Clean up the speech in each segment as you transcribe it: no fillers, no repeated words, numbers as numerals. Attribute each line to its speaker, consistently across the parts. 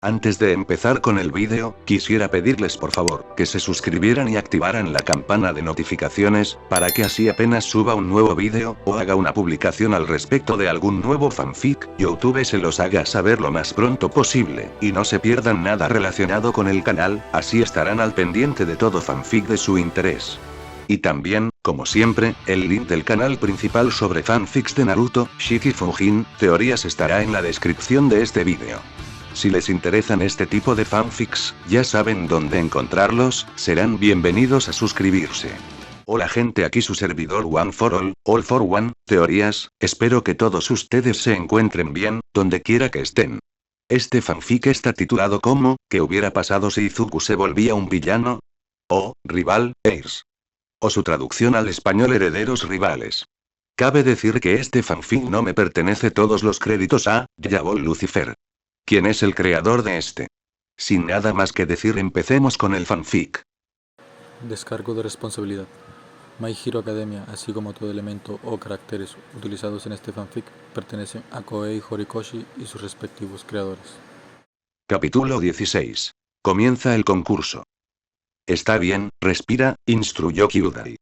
Speaker 1: Antes de empezar con el vídeo, quisiera pedirles por favor, que se suscribieran y activaran la campana de notificaciones, para que así apenas suba un nuevo vídeo, o haga una publicación al respecto de algún nuevo fanfic, YouTube se los haga saber lo más pronto posible, y no se pierdan nada relacionado con el canal, así estarán al pendiente de todo fanfic de su interés. Y también, como siempre, el link del canal principal sobre fanfics de Naruto, Shiki Fujin, teorías estará en la descripción de este vídeo. Si les interesan este tipo de fanfics, ya saben dónde encontrarlos, serán bienvenidos a suscribirse. Hola gente, aquí su servidor One for All for One, teorías, espero que todos ustedes se encuentren bien, donde quiera que estén. Este fanfic está titulado como, ¿qué hubiera pasado si Izuku se volvía un villano? O, rival, heirs. O su traducción al español herederos rivales. Cabe decir que este fanfic no me pertenece, todos los créditos a Diabol Lucifer. ¿Quién es el creador de este? Sin nada más que decir, empecemos con el fanfic.
Speaker 2: Descargo de responsabilidad. My Hero Academia, así como todo elemento o caracteres utilizados en este fanfic, pertenecen a Koei Horikoshi y sus respectivos creadores.
Speaker 1: Capítulo 16. Comienza el concurso. Está bien, respira, instruyó Kyudai.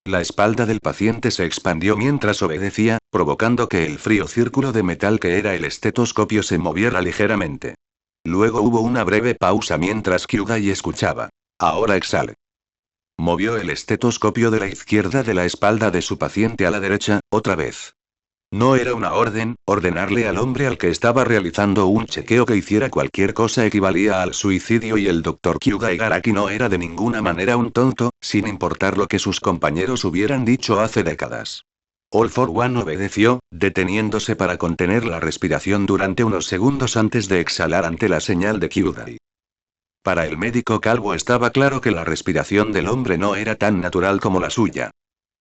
Speaker 1: La espalda del paciente se expandió mientras obedecía, provocando que el frío círculo de metal que era el estetoscopio se moviera ligeramente. Luego hubo una breve pausa mientras Kyudai escuchaba. Ahora exhale. Movió el estetoscopio de la izquierda de la espalda de su paciente a la derecha, otra vez. No era una orden, ordenarle al hombre al que estaba realizando un chequeo que hiciera cualquier cosa equivalía al suicidio, y el Dr. Kyudai Garaki no era de ninguna manera un tonto, sin importar lo que sus compañeros hubieran dicho hace décadas. All for One obedeció, deteniéndose para contener la respiración durante unos segundos antes de exhalar ante la señal de Kyudai. Para el médico calvo estaba claro que la respiración del hombre no era tan natural como la suya.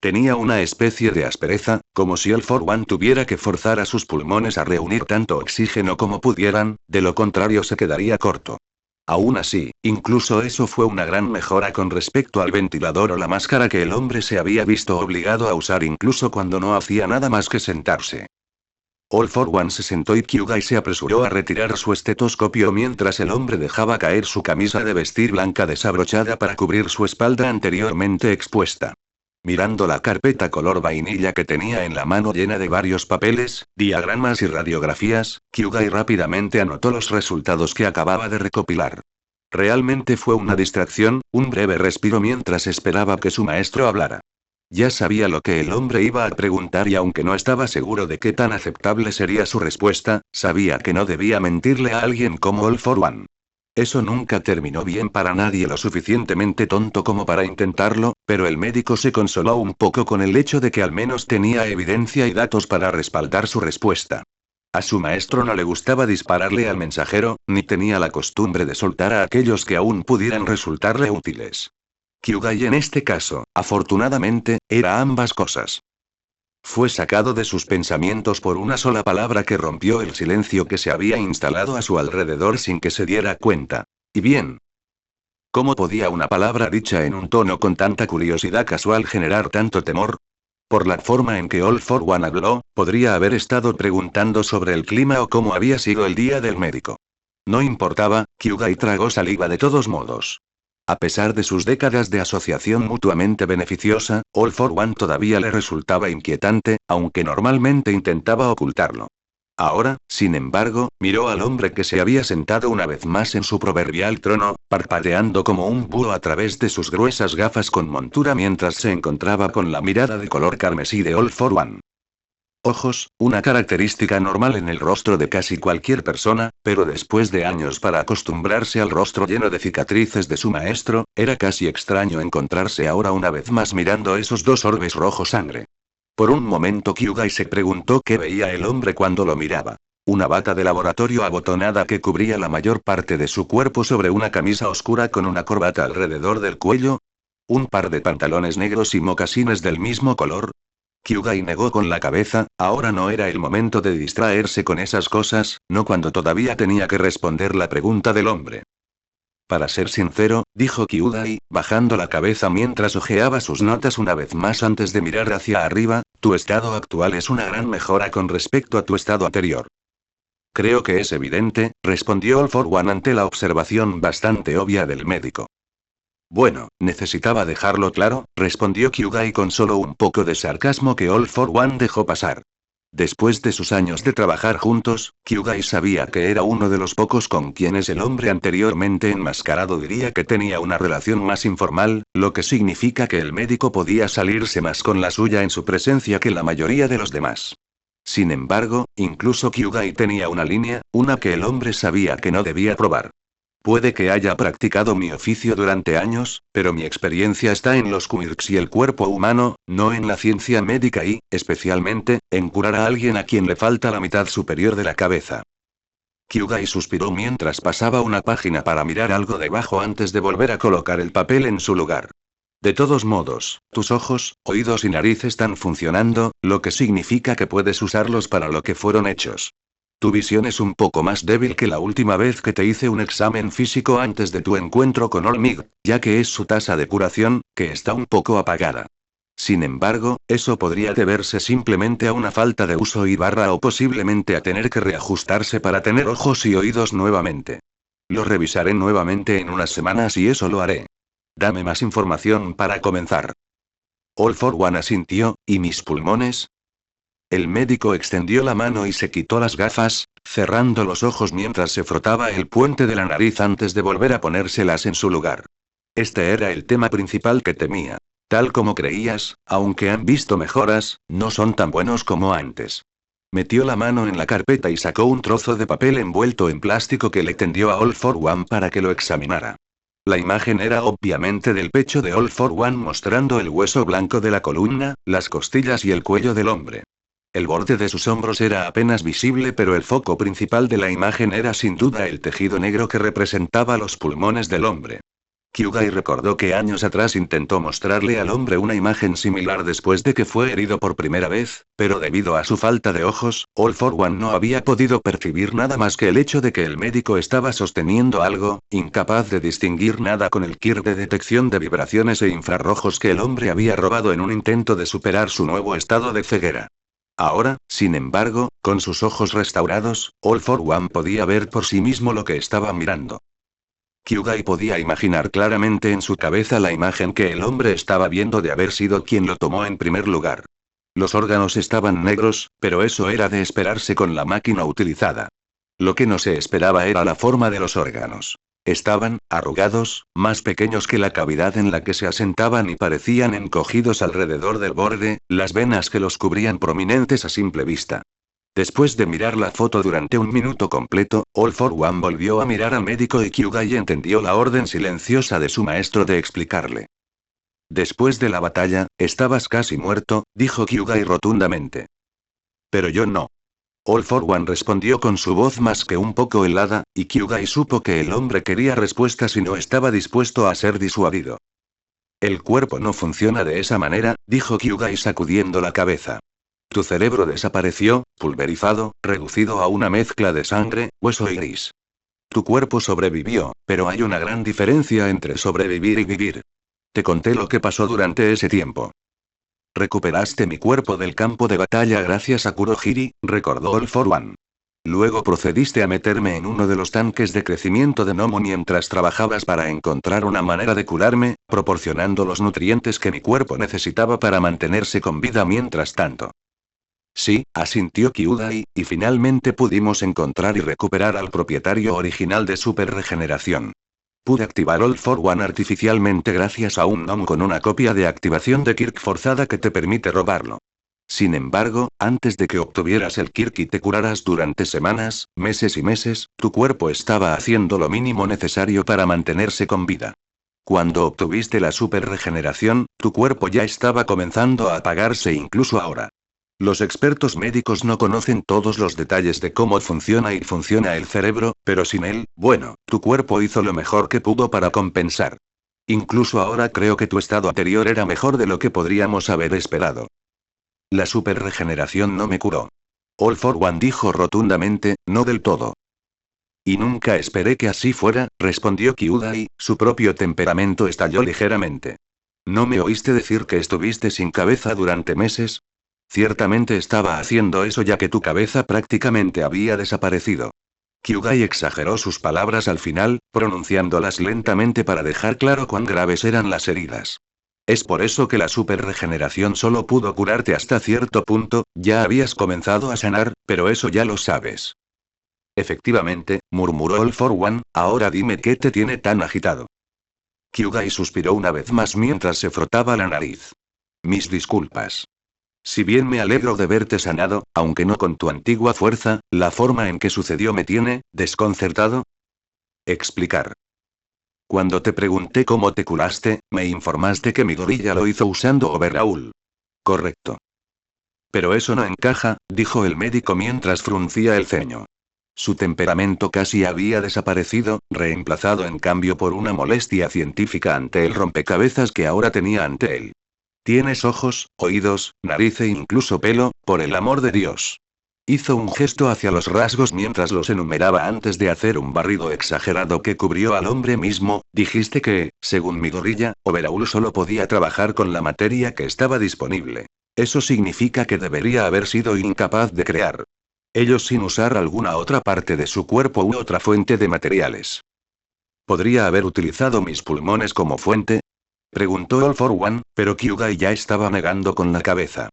Speaker 1: Tenía una especie de aspereza, como si All for One tuviera que forzar a sus pulmones a reunir tanto oxígeno como pudieran, de lo contrario se quedaría corto. Aún así, incluso eso fue una gran mejora con respecto al ventilador o la máscara que el hombre se había visto obligado a usar incluso cuando no hacía nada más que sentarse. All for One se sentó y Kyudai se apresuró a retirar su estetoscopio mientras el hombre dejaba caer su camisa de vestir blanca desabrochada para cubrir su espalda anteriormente expuesta. Mirando la carpeta color vainilla que tenía en la mano llena de varios papeles, diagramas y radiografías, Kyudai rápidamente anotó los resultados que acababa de recopilar. Realmente fue una distracción, un breve respiro mientras esperaba que su maestro hablara. Ya sabía lo que el hombre iba a preguntar y aunque no estaba seguro de qué tan aceptable sería su respuesta, sabía que no debía mentirle a alguien como All for One. Eso nunca terminó bien para nadie lo suficientemente tonto como para intentarlo, pero el médico se consoló un poco con el hecho de que al menos tenía evidencia y datos para respaldar su respuesta. A su maestro no le gustaba dispararle al mensajero, ni tenía la costumbre de soltar a aquellos que aún pudieran resultarle útiles. Kyudai en este caso, afortunadamente, era ambas cosas. Fue sacado de sus pensamientos por una sola palabra que rompió el silencio que se había instalado a su alrededor sin que se diera cuenta. Y bien. ¿Cómo podía una palabra dicha en un tono con tanta curiosidad casual generar tanto temor? Por la forma en que All for One habló, podría haber estado preguntando sobre el clima o cómo había sido el día del médico. No importaba, Kyudai tragó saliva de todos modos. A pesar de sus décadas de asociación mutuamente beneficiosa, All for One todavía le resultaba inquietante, aunque normalmente intentaba ocultarlo. Ahora, sin embargo, miró al hombre que se había sentado una vez más en su proverbial trono, parpadeando como un búho a través de sus gruesas gafas con montura mientras se encontraba con la mirada de color carmesí de All for One. Ojos, una característica normal en el rostro de casi cualquier persona, pero después de años para acostumbrarse al rostro lleno de cicatrices de su maestro, era casi extraño encontrarse ahora una vez más mirando esos dos orbes rojo sangre. Por un momento Kyudai se preguntó qué veía el hombre cuando lo miraba. Una bata de laboratorio abotonada que cubría la mayor parte de su cuerpo sobre una camisa oscura con una corbata alrededor del cuello. Un par de pantalones negros y mocasines del mismo color. Kyudai negó con la cabeza, ahora no era el momento de distraerse con esas cosas, no cuando todavía tenía que responder la pregunta del hombre. Para ser sincero, dijo Kyudai, bajando la cabeza mientras hojeaba sus notas una vez más antes de mirar hacia arriba, tu estado actual es una gran mejora con respecto a tu estado anterior. Creo que es evidente, respondió All for One ante la observación bastante obvia del médico. Bueno, necesitaba dejarlo claro, respondió Kyugai con solo un poco de sarcasmo que All for One dejó pasar. Después de sus años de trabajar juntos, Kyugai sabía que era uno de los pocos con quienes el hombre anteriormente enmascarado diría que tenía una relación más informal, lo que significa que el médico podía salirse más con la suya en su presencia que la mayoría de los demás. Sin embargo, incluso Kyugai tenía una línea, una que el hombre sabía que no debía probar. Puede que haya practicado mi oficio durante años, pero mi experiencia está en los quirks y el cuerpo humano, no en la ciencia médica y, especialmente, en curar a alguien a quien le falta la mitad superior de la cabeza. Kyugai suspiró mientras pasaba una página para mirar algo debajo antes de volver a colocar el papel en su lugar. De todos modos, tus ojos, oídos y nariz están funcionando, lo que significa que puedes usarlos para lo que fueron hechos. Tu visión es un poco más débil que la última vez que te hice un examen físico antes de tu encuentro con Olmig, ya que es su tasa de curación, que está un poco apagada. Sin embargo, eso podría deberse simplemente a una falta de uso o posiblemente a tener que reajustarse para tener ojos y oídos nuevamente. Lo revisaré nuevamente en unas semanas y eso lo haré. Dame más información para comenzar. All for One asintió, ¿y mis pulmones? El médico extendió la mano y se quitó las gafas, cerrando los ojos mientras se frotaba el puente de la nariz antes de volver a ponérselas en su lugar. Este era el tema principal que temía. Tal como creías, aunque han visto mejoras, no son tan buenos como antes. Metió la mano en la carpeta y sacó un trozo de papel envuelto en plástico que le tendió a All for One para que lo examinara. La imagen era obviamente del pecho de All for One mostrando el hueso blanco de la columna, las costillas y el cuello del hombre. El borde de sus hombros era apenas visible, pero el foco principal de la imagen era sin duda el tejido negro que representaba los pulmones del hombre. Kyugai recordó que años atrás intentó mostrarle al hombre una imagen similar después de que fue herido por primera vez, pero debido a su falta de ojos, All for One no había podido percibir nada más que el hecho de que el médico estaba sosteniendo algo, incapaz de distinguir nada con el kit de detección de vibraciones e infrarrojos que el hombre había robado en un intento de superar su nuevo estado de ceguera. Ahora, sin embargo, con sus ojos restaurados, All for One podía ver por sí mismo lo que estaba mirando. Kyugai podía imaginar claramente en su cabeza la imagen que el hombre estaba viendo de haber sido quien lo tomó en primer lugar. Los órganos estaban negros, pero eso era de esperarse con la máquina utilizada. Lo que no se esperaba era la forma de los órganos. Estaban arrugados, más pequeños que la cavidad en la que se asentaban y parecían encogidos alrededor del borde, las venas que los cubrían prominentes a simple vista. Después de mirar la foto durante un minuto completo, All for One volvió a mirar al médico y Kyugai entendió la orden silenciosa de su maestro de explicarle. Después de la batalla, estabas casi muerto, dijo Kyugai rotundamente. Pero yo no. All for One respondió con su voz más que un poco helada, y Kyugai supo que el hombre quería respuestas y no estaba dispuesto a ser disuadido. El cuerpo no funciona de esa manera, dijo Kyugai sacudiendo la cabeza. Tu cerebro desapareció, pulverizado, reducido a una mezcla de sangre, hueso y gris. Tu cuerpo sobrevivió, pero hay una gran diferencia entre sobrevivir y vivir. Te conté lo que pasó durante ese tiempo. Recuperaste mi cuerpo del campo de batalla gracias a Kurohiri, recordó All for One. Luego procediste a meterme en uno de los tanques de crecimiento de Nomu mientras trabajabas para encontrar una manera de curarme, proporcionando los nutrientes que mi cuerpo necesitaba para mantenerse con vida mientras tanto. Sí, asintió Kyugai, y finalmente pudimos encontrar y recuperar al propietario original de Super Regeneración. Pude activar All for One artificialmente gracias a un NOM con una copia de activación de Kirk forzada que te permite robarlo. Sin embargo, antes de que obtuvieras el Kirk y te curaras durante semanas, meses y meses, tu cuerpo estaba haciendo lo mínimo necesario para mantenerse con vida. Cuando obtuviste la super regeneración, tu cuerpo ya estaba comenzando a apagarse incluso ahora. Los expertos médicos no conocen todos los detalles de cómo funciona el cerebro, pero sin él, bueno, tu cuerpo hizo lo mejor que pudo para compensar. Incluso ahora creo que tu estado anterior era mejor de lo que podríamos haber esperado. La superregeneración no me curó. All for One dijo rotundamente, no del todo. Y nunca esperé que así fuera, respondió Kyugai, su propio temperamento estalló ligeramente. ¿No me oíste decir que estuviste sin cabeza durante meses? Ciertamente estaba haciendo eso ya que tu cabeza prácticamente había desaparecido. Kyugai exageró sus palabras al final, pronunciándolas lentamente para dejar claro cuán graves eran las heridas. Es por eso que la super regeneración solo pudo curarte hasta cierto punto, ya habías comenzado a sanar, pero eso ya lo sabes. Efectivamente, murmuró All for One, ahora dime qué te tiene tan agitado. Kyugai suspiró una vez más mientras se frotaba la nariz. Mis disculpas. Si bien me alegro de verte sanado, aunque no con tu antigua fuerza, la forma en que sucedió me tiene desconcertado. Explicar. Cuando te pregunté cómo te curaste, me informaste que mi gorilla lo hizo usando Overhaul. Correcto. Pero eso no encaja, dijo el médico mientras fruncía el ceño. Su temperamento casi había desaparecido, reemplazado en cambio por una molestia científica ante el rompecabezas que ahora tenía ante él. Tienes ojos, oídos, nariz e incluso pelo, por el amor de Dios. Hizo un gesto hacia los rasgos mientras los enumeraba antes de hacer un barrido exagerado que cubrió al hombre mismo. Dijiste que, según mi gorilla, Overhaul solo podía trabajar con la materia que estaba disponible. Eso significa que debería haber sido incapaz de crear ellos sin usar alguna otra parte de su cuerpo u otra fuente de materiales. ¿Podría haber utilizado mis pulmones como fuente? Preguntó All for One, pero Kyugai ya estaba negando con la cabeza.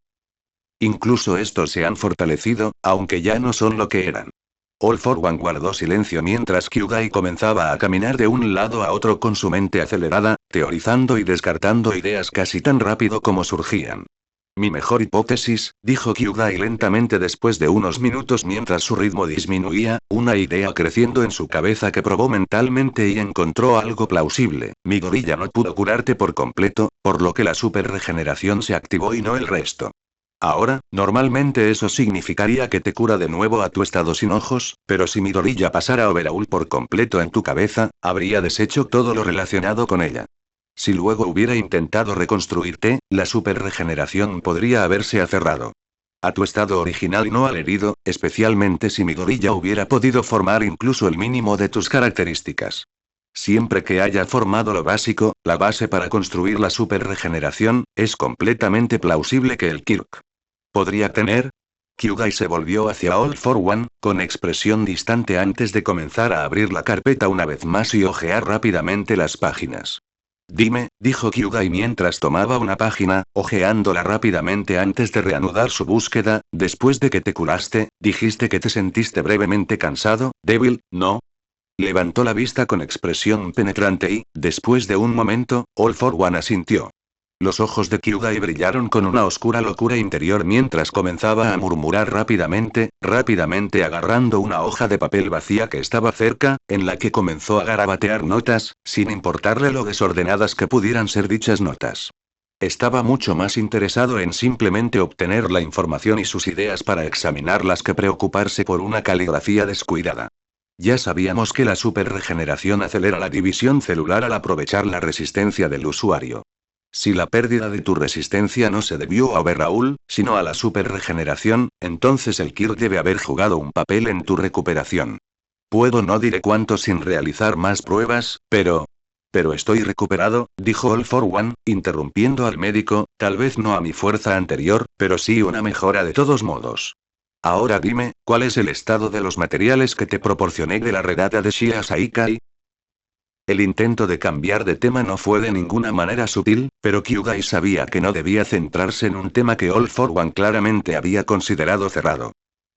Speaker 1: Incluso estos se han fortalecido, aunque ya no son lo que eran. All for One guardó silencio mientras Kyugai comenzaba a caminar de un lado a otro con su mente acelerada, teorizando y descartando ideas casi tan rápido como surgían. Mi mejor hipótesis, dijo Kyugai lentamente después de unos minutos mientras su ritmo disminuía, una idea creciendo en su cabeza que probó mentalmente y encontró algo plausible. Mi gorilla no pudo curarte por completo, por lo que la super regeneración se activó y no el resto. Ahora, normalmente eso significaría que te cura de nuevo a tu estado sin ojos, pero si mi gorilla pasara Overhaul por completo en tu cabeza, habría deshecho todo lo relacionado con ella. Si luego hubiera intentado reconstruirte, la superregeneración podría haberse aferrado a tu estado original y no al herido, especialmente si mi gorilla hubiera podido formar incluso el mínimo de tus características. Siempre que haya formado lo básico, la base para construir la superregeneración, es completamente plausible que el Kirk podría tener. Kyugai se volvió hacia All for One, con expresión distante antes de comenzar a abrir la carpeta una vez más y hojear rápidamente las páginas. Dime, dijo Kyugai mientras tomaba una página, hojeándola rápidamente antes de reanudar su búsqueda. Después de que te curaste, dijiste que te sentiste brevemente cansado, débil, ¿no? Levantó la vista con expresión penetrante y, después de un momento, All for One asintió. Los ojos de Kyugai brillaron con una oscura locura interior mientras comenzaba a murmurar rápidamente agarrando una hoja de papel vacía que estaba cerca, en la que comenzó a garabatear notas, sin importarle lo desordenadas que pudieran ser dichas notas. Estaba mucho más interesado en simplemente obtener la información y sus ideas para examinarlas que preocuparse por una caligrafía descuidada. Ya sabíamos que la superregeneración acelera la división celular al aprovechar la resistencia del usuario. Si la pérdida de tu resistencia no se debió a Overhaul, sino a la superregeneración, entonces el Kirk debe haber jugado un papel en tu recuperación. Puedo no diré cuánto sin realizar más pruebas, pero estoy recuperado, dijo All for One, interrumpiendo al médico, tal vez no a mi fuerza anterior, pero sí una mejora de todos modos. Ahora dime, ¿cuál es el estado de los materiales que te proporcioné de la redada de Shia Saikai? El intento de cambiar de tema no fue de ninguna manera sutil, pero Kyugai sabía que no debía centrarse en un tema que All for One claramente había considerado cerrado.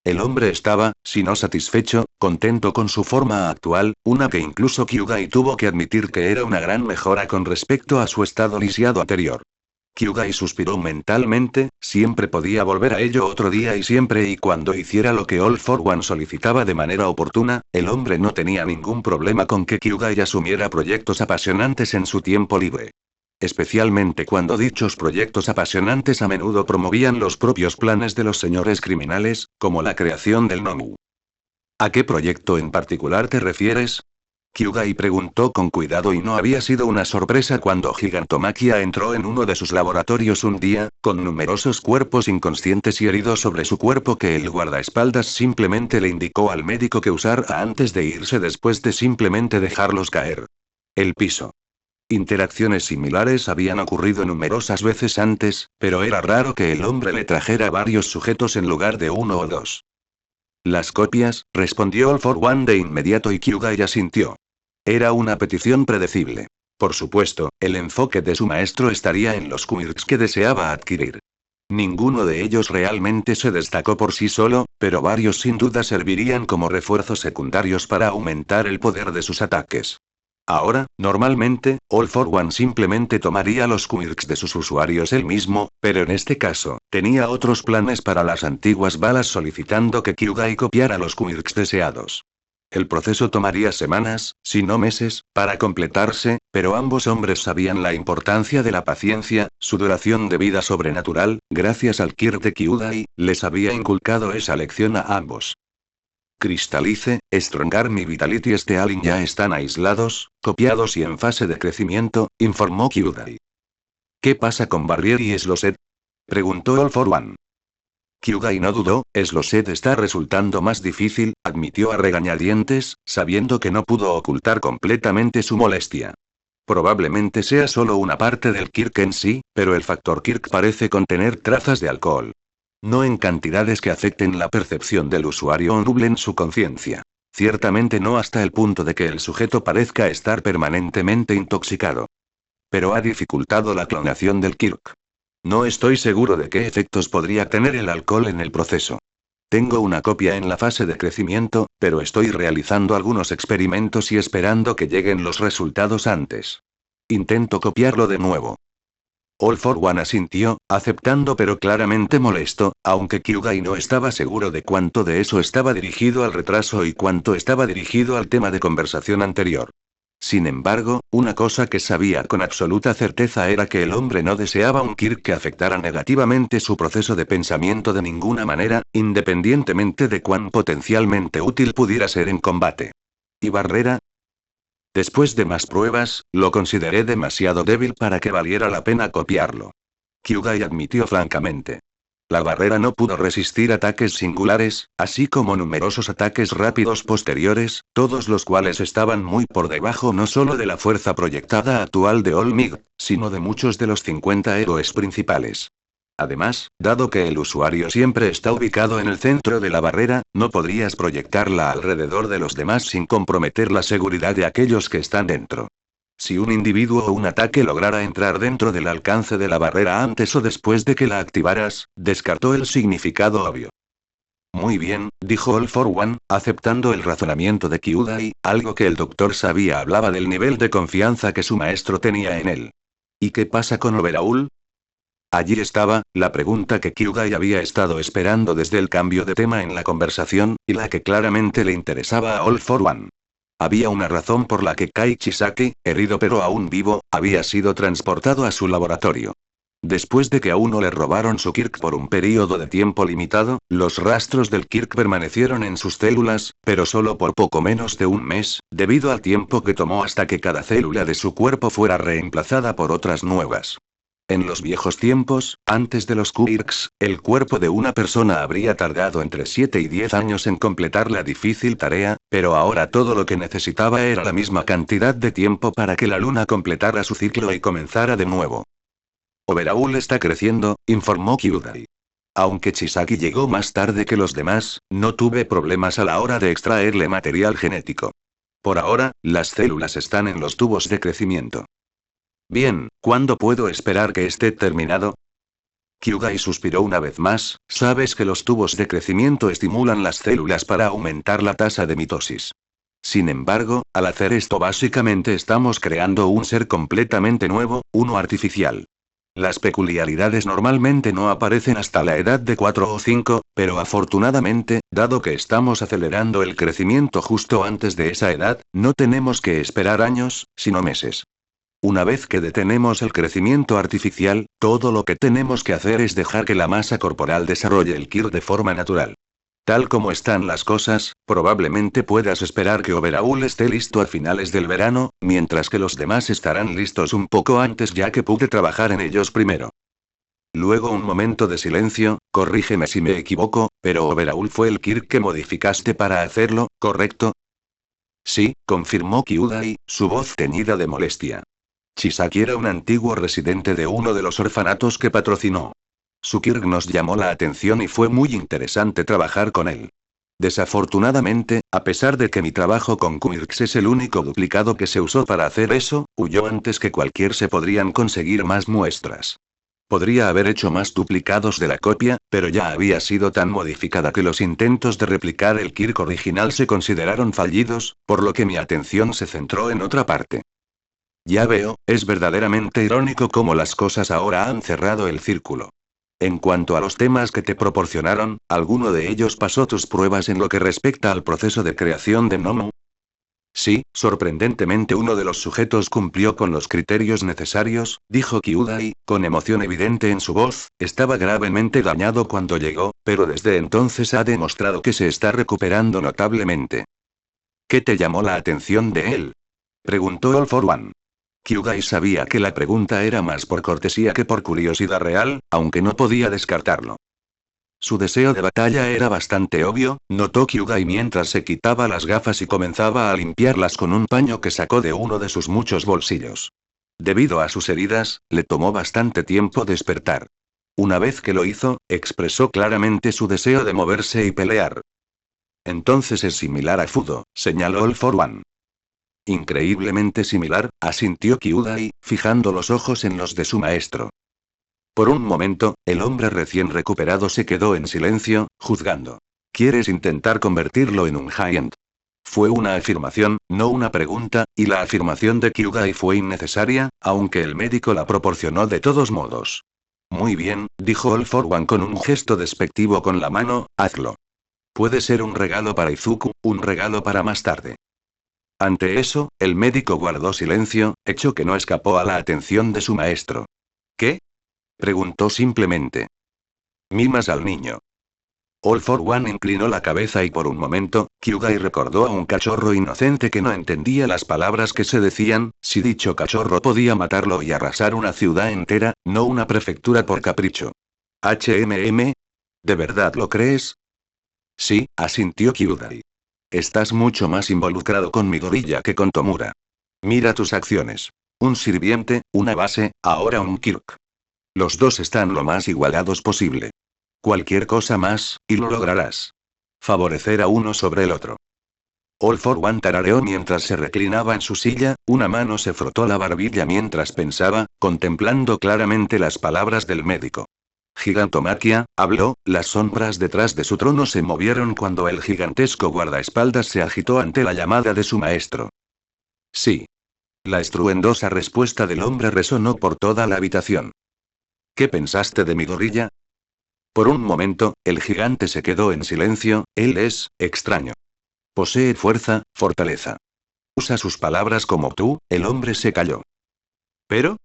Speaker 1: El hombre estaba, si no satisfecho, contento con su forma actual, una que incluso Kyugai tuvo que admitir que era una gran mejora con respecto a su estado lisiado anterior. Kyugai suspiró mentalmente, siempre podía volver a ello otro día y siempre y cuando hiciera lo que All for One solicitaba de manera oportuna, el hombre no tenía ningún problema con que Kyugai asumiera proyectos apasionantes en su tiempo libre. Especialmente cuando dichos proyectos apasionantes a menudo promovían los propios planes de los señores criminales, como la creación del Nomu. ¿A qué proyecto en particular te refieres? Kyugai preguntó con cuidado y no había sido una sorpresa cuando Gigantomaquia entró en uno de sus laboratorios un día, con numerosos cuerpos inconscientes y heridos sobre su cuerpo que el guardaespaldas simplemente le indicó al médico que usara antes de irse después de simplemente dejarlos caer. El piso. Interacciones similares habían ocurrido numerosas veces antes, pero era raro que el hombre le trajera varios sujetos en lugar de uno o dos. Las copias, respondió All for One de inmediato y Kyugai asintió. Era una petición predecible. Por supuesto, el enfoque de su maestro estaría en los quirks que deseaba adquirir. Ninguno de ellos realmente se destacó por sí solo, pero varios sin duda servirían como refuerzos secundarios para aumentar el poder de sus ataques. Ahora, normalmente, All for One simplemente tomaría los quirks de sus usuarios él mismo, pero en este caso, tenía otros planes para las antiguas balas solicitando que Kyugai copiara los quirks deseados. El proceso tomaría semanas, si no meses, para completarse, pero ambos hombres sabían la importancia de la paciencia, su duración de vida sobrenatural, gracias al Kirk de Kyugai, les había inculcado esa lección a ambos. Crystalice, Strongarm y Vitality Stealing ya están aislados, copiados y en fase de crecimiento, informó Kyugai. ¿Qué pasa con Barrier y Slosed? Preguntó All for One. Kyugai no dudó, Slosed está resultando más difícil, admitió a regañadientes, sabiendo que no pudo ocultar completamente su molestia. Probablemente sea solo una parte del Kirk en sí, pero el factor Kirk parece contener trazas de alcohol. No en cantidades que afecten la percepción del usuario o nublen su conciencia. Ciertamente no hasta el punto de que el sujeto parezca estar permanentemente intoxicado. Pero ha dificultado la clonación del Kirk. No estoy seguro de qué efectos podría tener el alcohol en el proceso. Tengo una copia en la fase de crecimiento, pero estoy realizando algunos experimentos y esperando que lleguen los resultados antes. Intento copiarlo de nuevo. All for One asintió, aceptando pero claramente molesto, aunque Kyugai no estaba seguro de cuánto de eso estaba dirigido al retraso y cuánto estaba dirigido al tema de conversación anterior. Sin embargo, una cosa que sabía con absoluta certeza era que el hombre no deseaba un Kirk que afectara negativamente su proceso de pensamiento de ninguna manera, independientemente de cuán potencialmente útil pudiera ser en combate. ¿Y Barrera? Después de más pruebas, lo consideré demasiado débil para que valiera la pena copiarlo. Kyugai admitió francamente. La barrera no pudo resistir ataques singulares, así como numerosos ataques rápidos posteriores, todos los cuales estaban muy por debajo no solo de la fuerza proyectada actual de All Might, sino de muchos de los 50 héroes principales. Además, dado que el usuario siempre está ubicado en el centro de la barrera, no podrías proyectarla alrededor de los demás sin comprometer la seguridad de aquellos que están dentro. Si un individuo o un ataque lograra entrar dentro del alcance de la barrera antes o después de que la activaras, descartó el significado obvio. Muy bien, dijo All for One, aceptando el razonamiento de Kyugai, algo que el doctor sabía hablaba del nivel de confianza que su maestro tenía en él. ¿Y qué pasa con Overhaul? Allí estaba, la pregunta que Kyugai había estado esperando desde el cambio de tema en la conversación, y la que claramente le interesaba a All for One. Había una razón por la que Kai Chisaki, herido pero aún vivo, había sido transportado a su laboratorio. Después de que a uno le robaron su Kirk por un período de tiempo limitado, los rastros del Kirk permanecieron en sus células, pero solo por poco menos de un mes, debido al tiempo que tomó hasta que cada célula de su cuerpo fuera reemplazada por otras nuevas. En los viejos tiempos, antes de los Quirks, el cuerpo de una persona habría tardado entre 7 y 10 años en completar la difícil tarea, pero ahora todo lo que necesitaba era la misma cantidad de tiempo para que la luna completara su ciclo y comenzara de nuevo. Overhaul está creciendo, informó Kyugai. Aunque Chisaki llegó más tarde que los demás, no tuve problemas a la hora de extraerle material genético. Por ahora, las células están en los tubos de crecimiento. Bien, ¿cuándo puedo esperar que esté terminado? Kyugai suspiró una vez más, sabes que los tubos de crecimiento estimulan las células para aumentar la tasa de mitosis. Sin embargo, al hacer esto básicamente estamos creando un ser completamente nuevo, uno artificial. Las peculiaridades normalmente no aparecen hasta la edad de 4 o 5, pero afortunadamente, dado que estamos acelerando el crecimiento justo antes de esa edad, no tenemos que esperar años, sino meses. Una vez que detenemos el crecimiento artificial, todo lo que tenemos que hacer es dejar que la masa corporal desarrolle el Kirk de forma natural. Tal como están las cosas, probablemente puedas esperar que Overhaul esté listo a finales del verano, mientras que los demás estarán listos un poco antes ya que pude trabajar en ellos primero. Luego un momento de silencio, corrígeme si me equivoco, pero Overhaul fue el Kirk que modificaste para hacerlo, ¿correcto? Sí, confirmó Kyugai, su voz teñida de molestia. Chisaki era un antiguo residente de uno de los orfanatos que patrocinó. Su quirk nos llamó la atención y fue muy interesante trabajar con él. Desafortunadamente, a pesar de que mi trabajo con quirks es el único duplicado que se usó para hacer eso, huyó antes que cualquier se podrían conseguir más muestras. Podría haber hecho más duplicados de la copia, pero ya había sido tan modificada que los intentos de replicar el quirk original se consideraron fallidos, por lo que mi atención se centró en otra parte. Ya veo, es verdaderamente irónico cómo las cosas ahora han cerrado el círculo. En cuanto a los temas que te proporcionaron, ¿alguno de ellos pasó tus pruebas en lo que respecta al proceso de creación de Nomu? Sí, sorprendentemente uno de los sujetos cumplió con los criterios necesarios, dijo Kyudai, con emoción evidente en su voz. Estaba gravemente dañado cuando llegó, pero desde entonces ha demostrado que se está recuperando notablemente. ¿Qué te llamó la atención de él?, preguntó All for One. Kyudai sabía que la pregunta era más por cortesía que por curiosidad real, aunque no podía descartarlo. Su deseo de batalla era bastante obvio, notó Kyudai mientras se quitaba las gafas y comenzaba a limpiarlas con un paño que sacó de uno de sus muchos bolsillos. Debido a sus heridas, le tomó bastante tiempo despertar. Una vez que lo hizo, expresó claramente su deseo de moverse y pelear. Entonces es similar a Fudo, señaló All for One. Increíblemente similar, asintió Kyudai, fijando los ojos en los de su maestro. Por un momento, el hombre recién recuperado se quedó en silencio, juzgando. ¿Quieres intentar convertirlo en un Giant? Fue una afirmación, no una pregunta, y la afirmación de Kyudai fue innecesaria, aunque el médico la proporcionó de todos modos. Muy bien, dijo All for One con un gesto despectivo con la mano, hazlo. Puede ser un regalo para Izuku, un regalo para más tarde. Ante eso, el médico guardó silencio, hecho que no escapó a la atención de su maestro. ¿Qué?, preguntó simplemente. Mimas al niño. All for One inclinó la cabeza y por un momento, Kyudai recordó a un cachorro inocente que no entendía las palabras que se decían. Si dicho cachorro podía matarlo y arrasar una ciudad entera, no una prefectura por capricho. ¿De verdad lo crees? Sí, asintió Kyudai. Estás mucho más involucrado con Midoriya que con Tomura. Mira tus acciones. Un sirviente, una base, ahora un Kirk. Los dos están lo más igualados posible. Cualquier cosa más, y lo lograrás. Favorecer a uno sobre el otro. All for One tarareó mientras se reclinaba en su silla, una mano se frotó la barbilla mientras pensaba, contemplando claramente las palabras del médico. Gigantomaquia, habló. Las sombras detrás de su trono se movieron cuando el gigantesco guardaespaldas se agitó ante la llamada de su maestro. Sí. La estruendosa respuesta del hombre resonó por toda la habitación. ¿Qué pensaste de Midoriya? Por un momento, el gigante se quedó en silencio. Él es extraño. Posee fuerza, fortaleza. Usa sus palabras como tú. El hombre se calló. ¿Pero?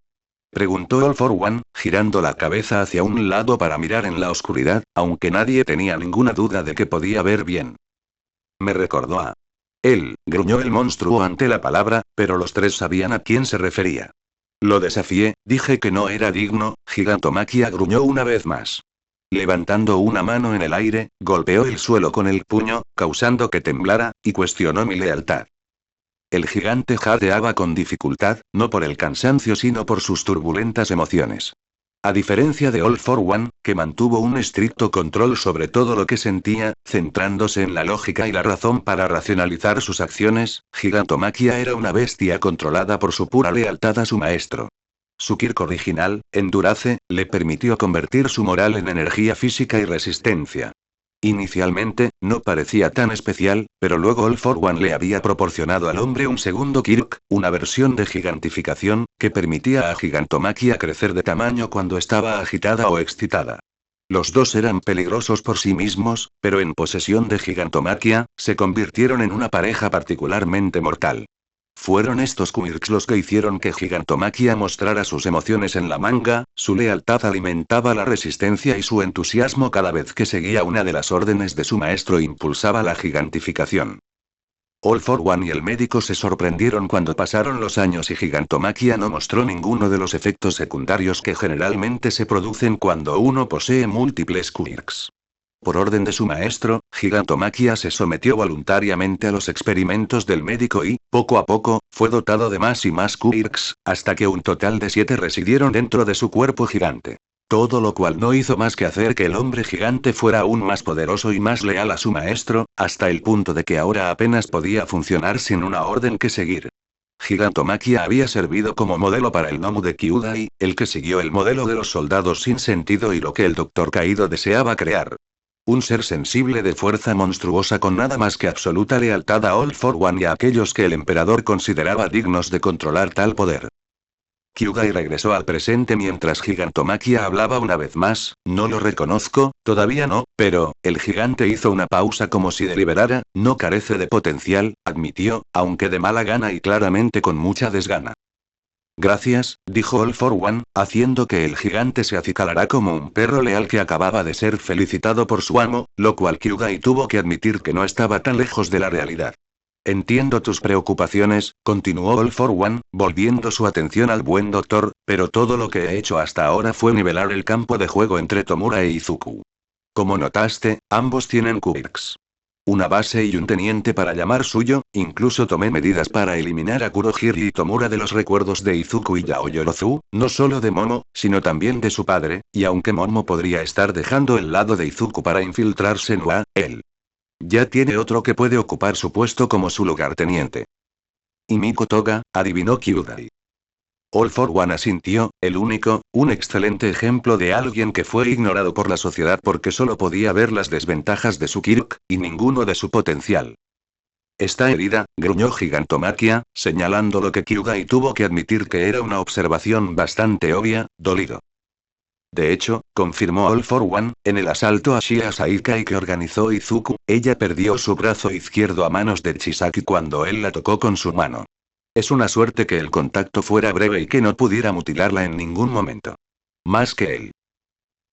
Speaker 1: Preguntó All for One, girando la cabeza hacia un lado para mirar en la oscuridad, aunque nadie tenía ninguna duda de que podía ver bien. Me recordó a él, gruñó el monstruo ante la palabra, pero los tres sabían a quién se refería. Lo desafié, dije que no era digno. Gigantomaquia gruñó una vez más. Levantando una mano en el aire, golpeó el suelo con el puño, causando que temblara, y cuestionó mi lealtad. El gigante jadeaba con dificultad, no por el cansancio sino por sus turbulentas emociones. A diferencia de All for One, que mantuvo un estricto control sobre todo lo que sentía, centrándose en la lógica y la razón para racionalizar sus acciones, Gigantomaquia era una bestia controlada por su pura lealtad a su maestro. Su Kirk original, Endurace, le permitió convertir su moral en energía física y resistencia. Inicialmente, no parecía tan especial, pero luego All for One le había proporcionado al hombre un segundo Kirk, una versión de gigantificación, que permitía a Gigantomaquia crecer de tamaño cuando estaba agitada o excitada. Los dos eran peligrosos por sí mismos, pero en posesión de Gigantomaquia, se convirtieron en una pareja particularmente mortal. Fueron estos quirks los que hicieron que Gigantomaquia mostrara sus emociones en la manga. Su lealtad alimentaba la resistencia y su entusiasmo cada vez que seguía una de las órdenes de su maestro impulsaba la gigantificación. All for One y el médico se sorprendieron cuando pasaron los años y Gigantomaquia no mostró ninguno de los efectos secundarios que generalmente se producen cuando uno posee múltiples quirks. Por orden de su maestro, Gigantomachia se sometió voluntariamente a los experimentos del médico y, poco a poco, fue dotado de más y más quirks, hasta que un total de 7 residieron dentro de su cuerpo gigante. Todo lo cual no hizo más que hacer que el hombre gigante fuera aún más poderoso y más leal a su maestro, hasta el punto de que ahora apenas podía funcionar sin una orden que seguir. Gigantomachia había servido como modelo para el Nomu de Kyudai, el que siguió el modelo de los soldados sin sentido y lo que el Dr. Kaido deseaba crear. Un ser sensible de fuerza monstruosa con nada más que absoluta lealtad a All for One y a aquellos que el emperador consideraba dignos de controlar tal poder. Kyugai regresó al presente mientras Gigantomachia hablaba una vez más. No lo reconozco, todavía no, pero, el gigante hizo una pausa como si deliberara, no carece de potencial, admitió, aunque de mala gana y claramente con mucha desgana. Gracias, dijo All for One, haciendo que el gigante se acicalara como un perro leal que acababa de ser felicitado por su amo, lo cual Kyugai tuvo que admitir que no estaba tan lejos de la realidad. Entiendo tus preocupaciones, continuó All for One, volviendo su atención al buen doctor, pero todo lo que he hecho hasta ahora fue nivelar el campo de juego entre Tomura e Izuku. Como notaste, ambos tienen quirks. Una base y un teniente para llamar suyo, incluso tomé medidas para eliminar a Kurohiri y Tomura de los recuerdos de Izuku y Yaoyorozu, no solo de Momo, sino también de su padre, y aunque Momo podría estar dejando el lado de Izuku para infiltrarse en Wa, él ya tiene otro que puede ocupar su puesto como su lugarteniente. Y Miko Toga, adivinó Kyudai. All for One asintió, el único, un excelente ejemplo de alguien que fue ignorado por la sociedad porque solo podía ver las desventajas de su quirk, y ninguno de su potencial. Está herida, gruñó Gigantomachia, señalando lo que Kyugai tuvo que admitir que era una observación bastante obvia, dolido. De hecho, confirmó All for One, en el asalto a Shia Saikai que organizó Izuku, ella perdió su brazo izquierdo a manos de Chisaki cuando él la tocó con su mano. Es una suerte que el contacto fuera breve y que no pudiera mutilarla en ningún momento. Más que él.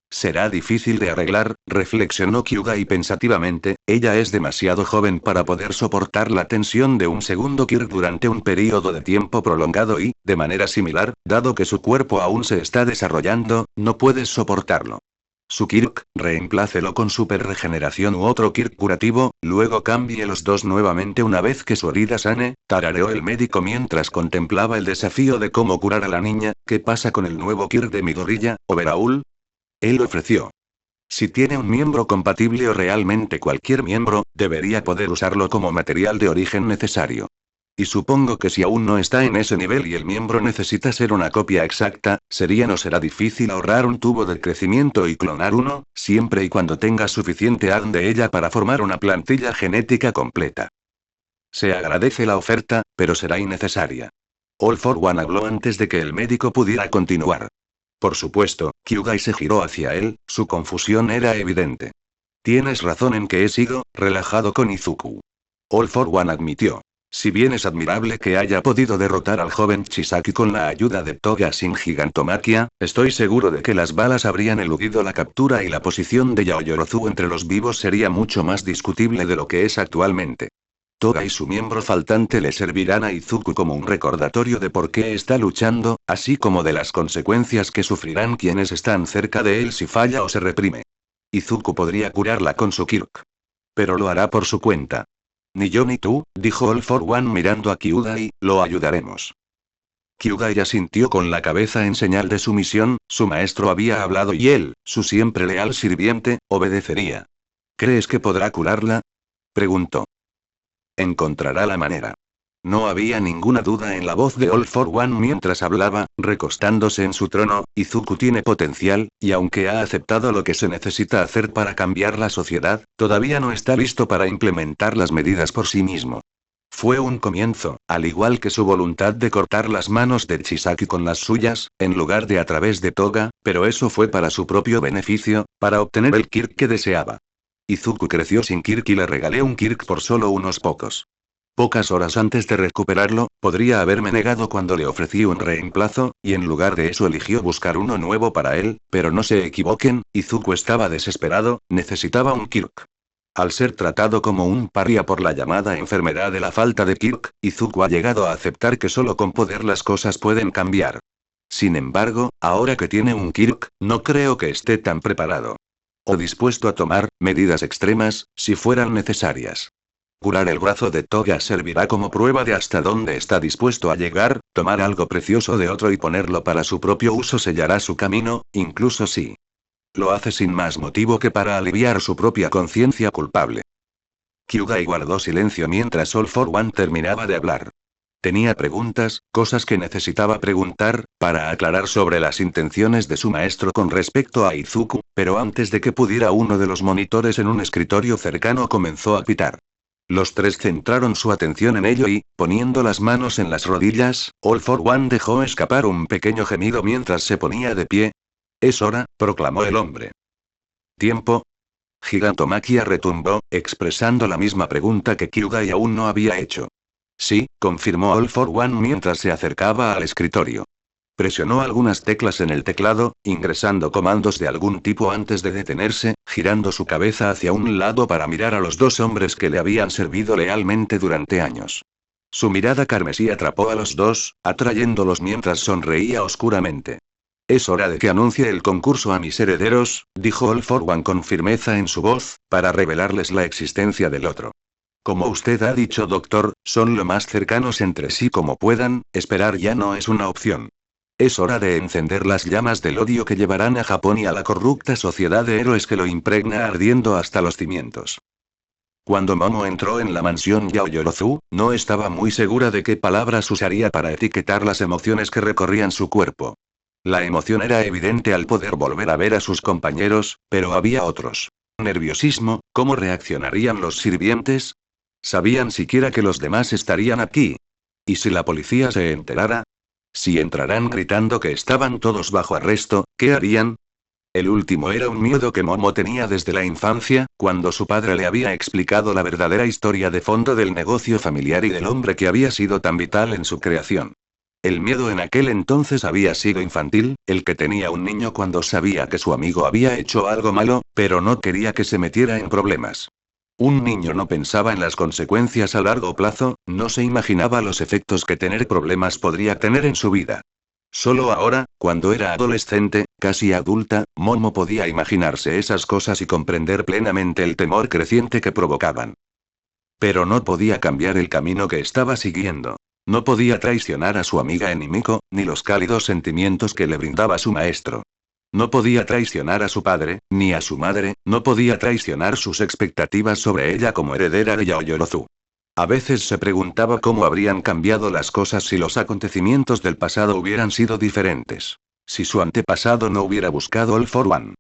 Speaker 1: Será difícil de arreglar, reflexionó Kyugai pensativamente, ella es demasiado joven para poder soportar la tensión de un segundo Kirk durante un período de tiempo prolongado y, de manera similar, dado que su cuerpo aún se está desarrollando, no puedes soportarlo. Su Kirk, reemplácelo con super regeneración u otro Kirk curativo, luego cambie los dos nuevamente una vez que su herida sane, tarareó el médico mientras contemplaba el desafío de cómo curar a la niña. ¿Qué pasa con el nuevo Kirk de Midoriya, Overhaul? Él ofreció. Si tiene un miembro compatible o realmente cualquier miembro, debería poder usarlo como material de origen necesario. Y supongo que si aún no está en ese nivel y el miembro necesita ser una copia exacta, no será difícil ahorrar un tubo de crecimiento y clonar uno, siempre y cuando tenga suficiente ADN de ella para formar una plantilla genética completa. Se agradece la oferta, pero será innecesaria. All for One habló antes de que el médico pudiera continuar. Por supuesto, Kyugai se giró hacia él, su confusión era evidente. Tienes razón en que he sido relajado con Izuku. All for One admitió. Si bien es admirable que haya podido derrotar al joven Chisaki con la ayuda de Toga sin Gigantomachia, estoy seguro de que las balas habrían eludido la captura y la posición de Yaoyorozu entre los vivos sería mucho más discutible de lo que es actualmente. Toga y su miembro faltante le servirán a Izuku como un recordatorio de por qué está luchando, así como de las consecuencias que sufrirán quienes están cerca de él si falla o se reprime. Izuku podría curarla con su Kirk. Pero lo hará por su cuenta. Ni yo ni tú, dijo All for One mirando a Kyudai, lo ayudaremos. Kyugai asintió con la cabeza en señal de sumisión, su maestro había hablado y él, su siempre leal sirviente, obedecería. ¿Crees que podrá curarla? Preguntó. Encontrará la manera. No había ninguna duda en la voz de All for One mientras hablaba, recostándose en su trono. Izuku tiene potencial, y aunque ha aceptado lo que se necesita hacer para cambiar la sociedad, todavía no está listo para implementar las medidas por sí mismo. Fue un comienzo, al igual que su voluntad de cortar las manos de Chisaki con las suyas, en lugar de a través de Toga, pero eso fue para su propio beneficio, para obtener el Kirk que deseaba. Izuku creció sin Kirk y le regalé un Kirk por solo unos pocos. Pocas horas antes de recuperarlo, podría haberme negado cuando le ofrecí un reemplazo, y en lugar de eso eligió buscar uno nuevo para él, pero no se equivoquen, Izuku estaba desesperado, necesitaba un Kirk. Al ser tratado como un paria por la llamada enfermedad de la falta de Kirk, Izuku ha llegado a aceptar que solo con poder las cosas pueden cambiar. Sin embargo, ahora que tiene un Kirk, no creo que esté tan preparado. O dispuesto a tomar medidas extremas, si fueran necesarias. Curar el brazo de Toga servirá como prueba de hasta dónde está dispuesto a llegar, tomar algo precioso de otro y ponerlo para su propio uso sellará su camino, incluso si lo hace sin más motivo que para aliviar su propia conciencia culpable. Kyugai guardó silencio mientras All for One terminaba de hablar. Tenía preguntas, cosas que necesitaba preguntar, para aclarar sobre las intenciones de su maestro con respecto a Izuku, pero antes de que pudiera uno de los monitores en un escritorio cercano comenzó a pitar. Los tres centraron su atención en ello y, poniendo las manos en las rodillas, All for One dejó escapar un pequeño gemido mientras se ponía de pie. «Es hora», proclamó el hombre. «¿Tiempo?» Gigantomaquia retumbó, expresando la misma pregunta que Kyugai aún no había hecho. «Sí», confirmó All for One mientras se acercaba al escritorio. Presionó algunas teclas en el teclado, ingresando comandos de algún tipo antes de detenerse, girando su cabeza hacia un lado para mirar a los dos hombres que le habían servido lealmente durante años. Su mirada carmesí atrapó a los dos, atrayéndolos mientras sonreía oscuramente. «Es hora de que anuncie el concurso a mis herederos», dijo All for One con firmeza en su voz, para revelarles la existencia del otro. «Como usted ha dicho, doctor, son lo más cercanos entre sí como puedan, esperar ya no es una opción. Es hora de encender las llamas del odio que llevarán a Japón y a la corrupta sociedad de héroes que lo impregna ardiendo hasta los cimientos». Cuando Momo entró en la mansión Yaoyorozu, no estaba muy segura de qué palabras usaría para etiquetar las emociones que recorrían su cuerpo. La emoción era evidente al poder volver a ver a sus compañeros, pero había otros. Nerviosismo, ¿cómo reaccionarían los sirvientes? ¿Sabían siquiera que los demás estarían aquí? ¿Y si la policía se enterara? Si entrarán gritando que estaban todos bajo arresto, ¿qué harían? El último era un miedo que Momo tenía desde la infancia, cuando su padre le había explicado la verdadera historia de fondo del negocio familiar y del hombre que había sido tan vital en su creación. El miedo en aquel entonces había sido infantil, el que tenía un niño cuando sabía que su amigo había hecho algo malo, pero no quería que se metiera en problemas. Un niño no pensaba en las consecuencias a largo plazo, no se imaginaba los efectos que tener problemas podría tener en su vida. Solo ahora, cuando era adolescente, casi adulta, Momo podía imaginarse esas cosas y comprender plenamente el temor creciente que provocaban. Pero no podía cambiar el camino que estaba siguiendo. No podía traicionar a su amiga Enimiko, ni los cálidos sentimientos que le brindaba su maestro. No podía traicionar a su padre, ni a su madre, no podía traicionar sus expectativas sobre ella como heredera de Yaoyorozu. A veces se preguntaba cómo habrían cambiado las cosas si los acontecimientos del pasado hubieran sido diferentes. Si su antepasado no hubiera buscado All for One.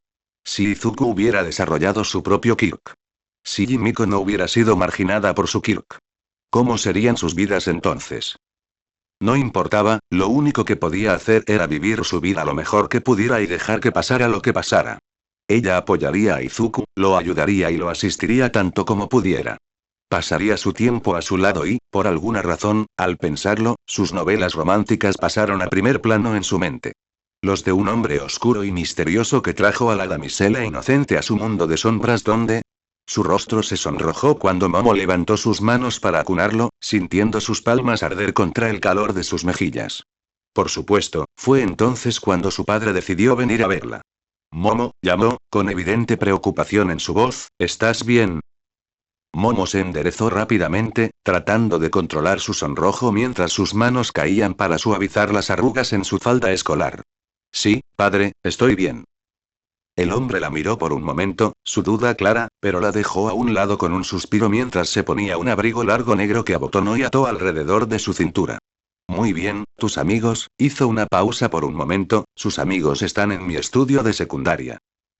Speaker 1: Si Izuku hubiera desarrollado su propio Kirk. Si Himiko no hubiera sido marginada por su Kirk. ¿Cómo serían sus vidas entonces? No importaba, lo único que podía hacer era vivir su vida lo mejor que pudiera y dejar que pasara lo que pasara. Ella apoyaría a Izuku, lo ayudaría y lo asistiría tanto como pudiera. Pasaría su tiempo a su lado y, por alguna razón, al pensarlo, sus novelas románticas pasaron a primer plano en su mente. Los de un hombre oscuro y misterioso que trajo a la damisela inocente a su mundo de sombras donde... Su rostro se sonrojó cuando Momo levantó sus manos para acunarlo, sintiendo sus palmas arder contra el calor de sus mejillas. Por supuesto, fue entonces cuando su padre decidió venir a verla. «Momo», llamó, con evidente preocupación en su voz, «¿estás bien?» Momo se enderezó rápidamente, tratando de controlar su sonrojo mientras sus manos caían para suavizar las arrugas en su falda escolar. «Sí, padre, estoy bien». El hombre la miró por un momento, su duda clara, pero la dejó a un lado con un suspiro mientras se ponía un abrigo largo negro que abotonó y ató alrededor de su cintura. «Muy bien, tus amigos», hizo una pausa por un momento, «sus amigos están en mi estudio de secundaria.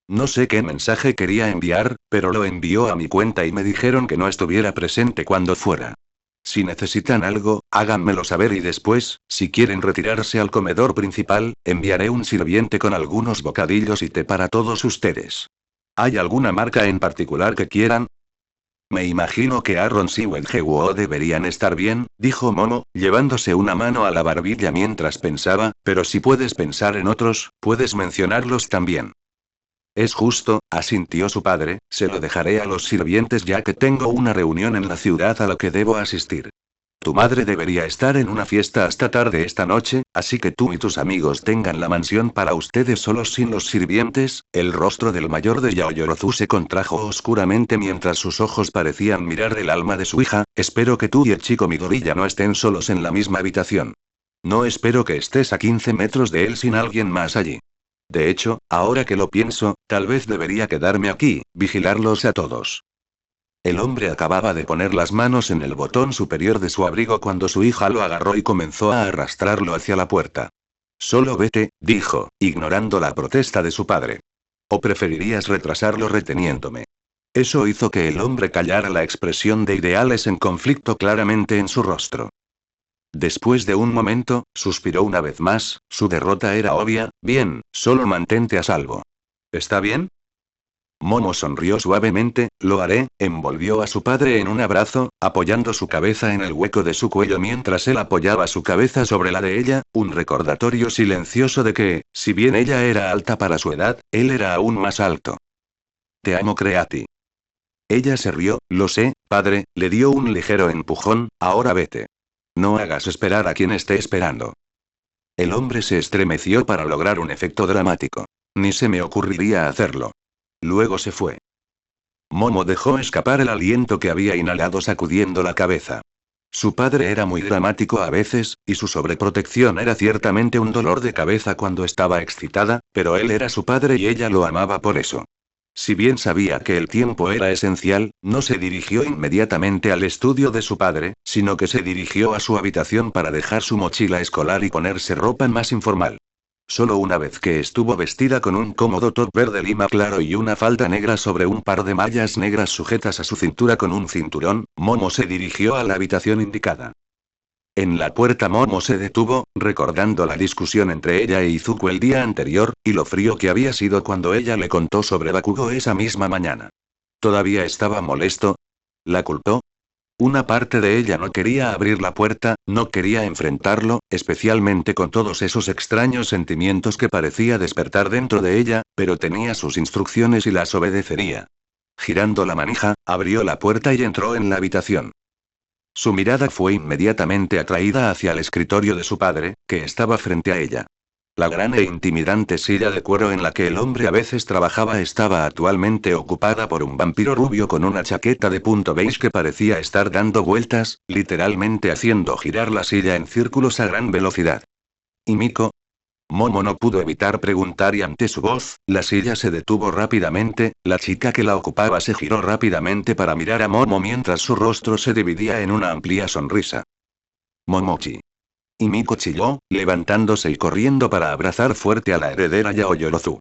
Speaker 1: No sé qué mensaje quería enviar, pero lo envió a mi cuenta y me dijeron que no estuviera presente cuando fuera. Si necesitan algo, háganmelo saber y después, si quieren retirarse al comedor principal, enviaré un sirviente con algunos bocadillos y té para todos ustedes. ¿Hay alguna marca en particular que quieran?» «Me imagino que Aaron y Wenjewoo deberían estar bien», dijo Momo, llevándose una mano a la barbilla mientras pensaba, «pero si puedes pensar en otros, puedes mencionarlos también». «Es justo», asintió su padre, «se lo dejaré a los sirvientes ya que tengo una reunión en la ciudad a la que debo asistir». Tu madre debería estar en una fiesta hasta tarde esta noche, así que tú y tus amigos tengan la mansión para ustedes solos sin los sirvientes. El rostro del mayor de Yaoyorozu se contrajo oscuramente mientras sus ojos parecían mirar el alma de su hija. Espero que tú y el chico Midori ya no estén solos en la misma habitación. No espero que estés a 15 metros de él sin alguien más allí. De hecho, ahora que lo pienso, tal vez debería quedarme aquí, vigilarlos a todos. El hombre acababa de poner las manos en el botón superior de su abrigo cuando su hija lo agarró y comenzó a arrastrarlo hacia la puerta. Solo vete, dijo, ignorando la protesta de su padre. ¿O preferirías retrasarlo reteniéndome? Eso hizo que el hombre callara la expresión de ideales en conflicto claramente en su rostro. Después de un momento, suspiró una vez más. Su derrota era obvia. Bien, solo mantente a salvo. ¿Está bien? Momo sonrió suavemente. Lo haré. Envolvió a su padre en un abrazo, apoyando su cabeza en el hueco de su cuello mientras él apoyaba su cabeza sobre la de ella, un recordatorio silencioso de que, si bien ella era alta para su edad, él era aún más alto. Te amo, Creati. Ella se rió. Lo sé, padre, le dio un ligero empujón. Ahora vete. No hagas esperar a quien esté esperando. El hombre se estremeció para lograr un efecto dramático. Ni se me ocurriría hacerlo. Luego se fue. Momo dejó escapar el aliento que había inhalado sacudiendo la cabeza. Su padre era muy dramático a veces, y su sobreprotección era ciertamente un dolor de cabeza cuando estaba excitada, pero él era su padre y ella lo amaba por eso. Si bien sabía que el tiempo era esencial, no se dirigió inmediatamente al estudio de su padre, sino que se dirigió a su habitación para dejar su mochila escolar y ponerse ropa más informal. Solo una vez que estuvo vestida con un cómodo top verde lima claro y una falda negra sobre un par de mallas negras sujetas a su cintura con un cinturón, Momo se dirigió a la habitación indicada. En la puerta Momo se detuvo, recordando la discusión entre ella e Izuku el día anterior, y lo frío que había sido cuando ella le contó sobre Bakugo esa misma mañana. ¿Todavía estaba molesto? ¿La culpó? Una parte de ella no quería abrir la puerta, no quería enfrentarlo, especialmente con todos esos extraños sentimientos que parecía despertar dentro de ella, pero tenía sus instrucciones y las obedecería. Girando la manija, abrió la puerta y entró en la habitación. Su mirada fue inmediatamente atraída hacia el escritorio de su padre, que estaba frente a ella. La gran e intimidante silla de cuero en la que el hombre a veces trabajaba estaba actualmente ocupada por un vampiro rubio con una chaqueta de punto beige que parecía estar dando vueltas, literalmente haciendo girar la silla en círculos a gran velocidad. ¿Y Miko? Momo no pudo evitar preguntar y ante su voz, la silla se detuvo rápidamente. La chica que la ocupaba se giró rápidamente para mirar a Momo mientras su rostro se dividía en una amplia sonrisa. Momochi. Y Miko chilló, levantándose y corriendo para abrazar fuerte a la heredera Yaoyorozu.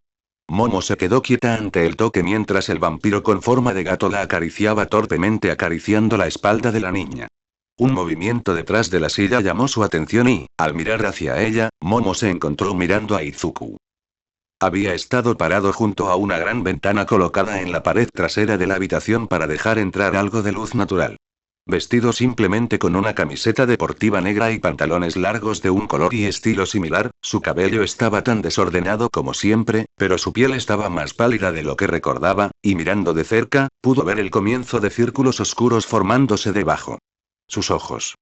Speaker 1: Momo se quedó quieta ante el toque mientras el vampiro con forma de gato la acariciaba torpemente acariciando la espalda de la niña. Un movimiento detrás de la silla llamó su atención y, al mirar hacia ella, Momo se encontró mirando a Izuku. Había estado parado junto a una gran ventana colocada en la pared trasera de la habitación para dejar entrar algo de luz natural. Vestido simplemente con una camiseta deportiva negra y pantalones largos de un color y estilo similar, su cabello estaba tan desordenado como siempre, pero su piel estaba más pálida de lo que recordaba, y mirando de cerca, pudo ver el comienzo de círculos oscuros formándose debajo. Sus ojos.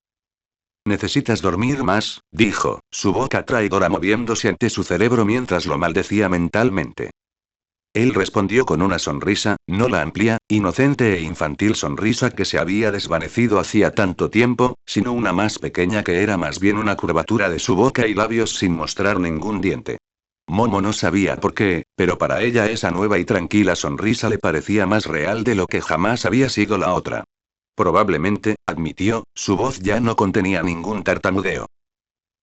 Speaker 1: Necesitas dormir más, dijo, su boca traidora moviéndose ante su cerebro mientras lo maldecía mentalmente. Él respondió con una sonrisa, no la amplia, inocente e infantil sonrisa que se había desvanecido hacía tanto tiempo, sino una más pequeña que era más bien una curvatura de su boca y labios sin mostrar ningún diente. Momo no sabía por qué, pero para ella esa nueva y tranquila sonrisa le parecía más real de lo que jamás había sido la otra. Probablemente, admitió, su voz ya no contenía ningún tartamudeo.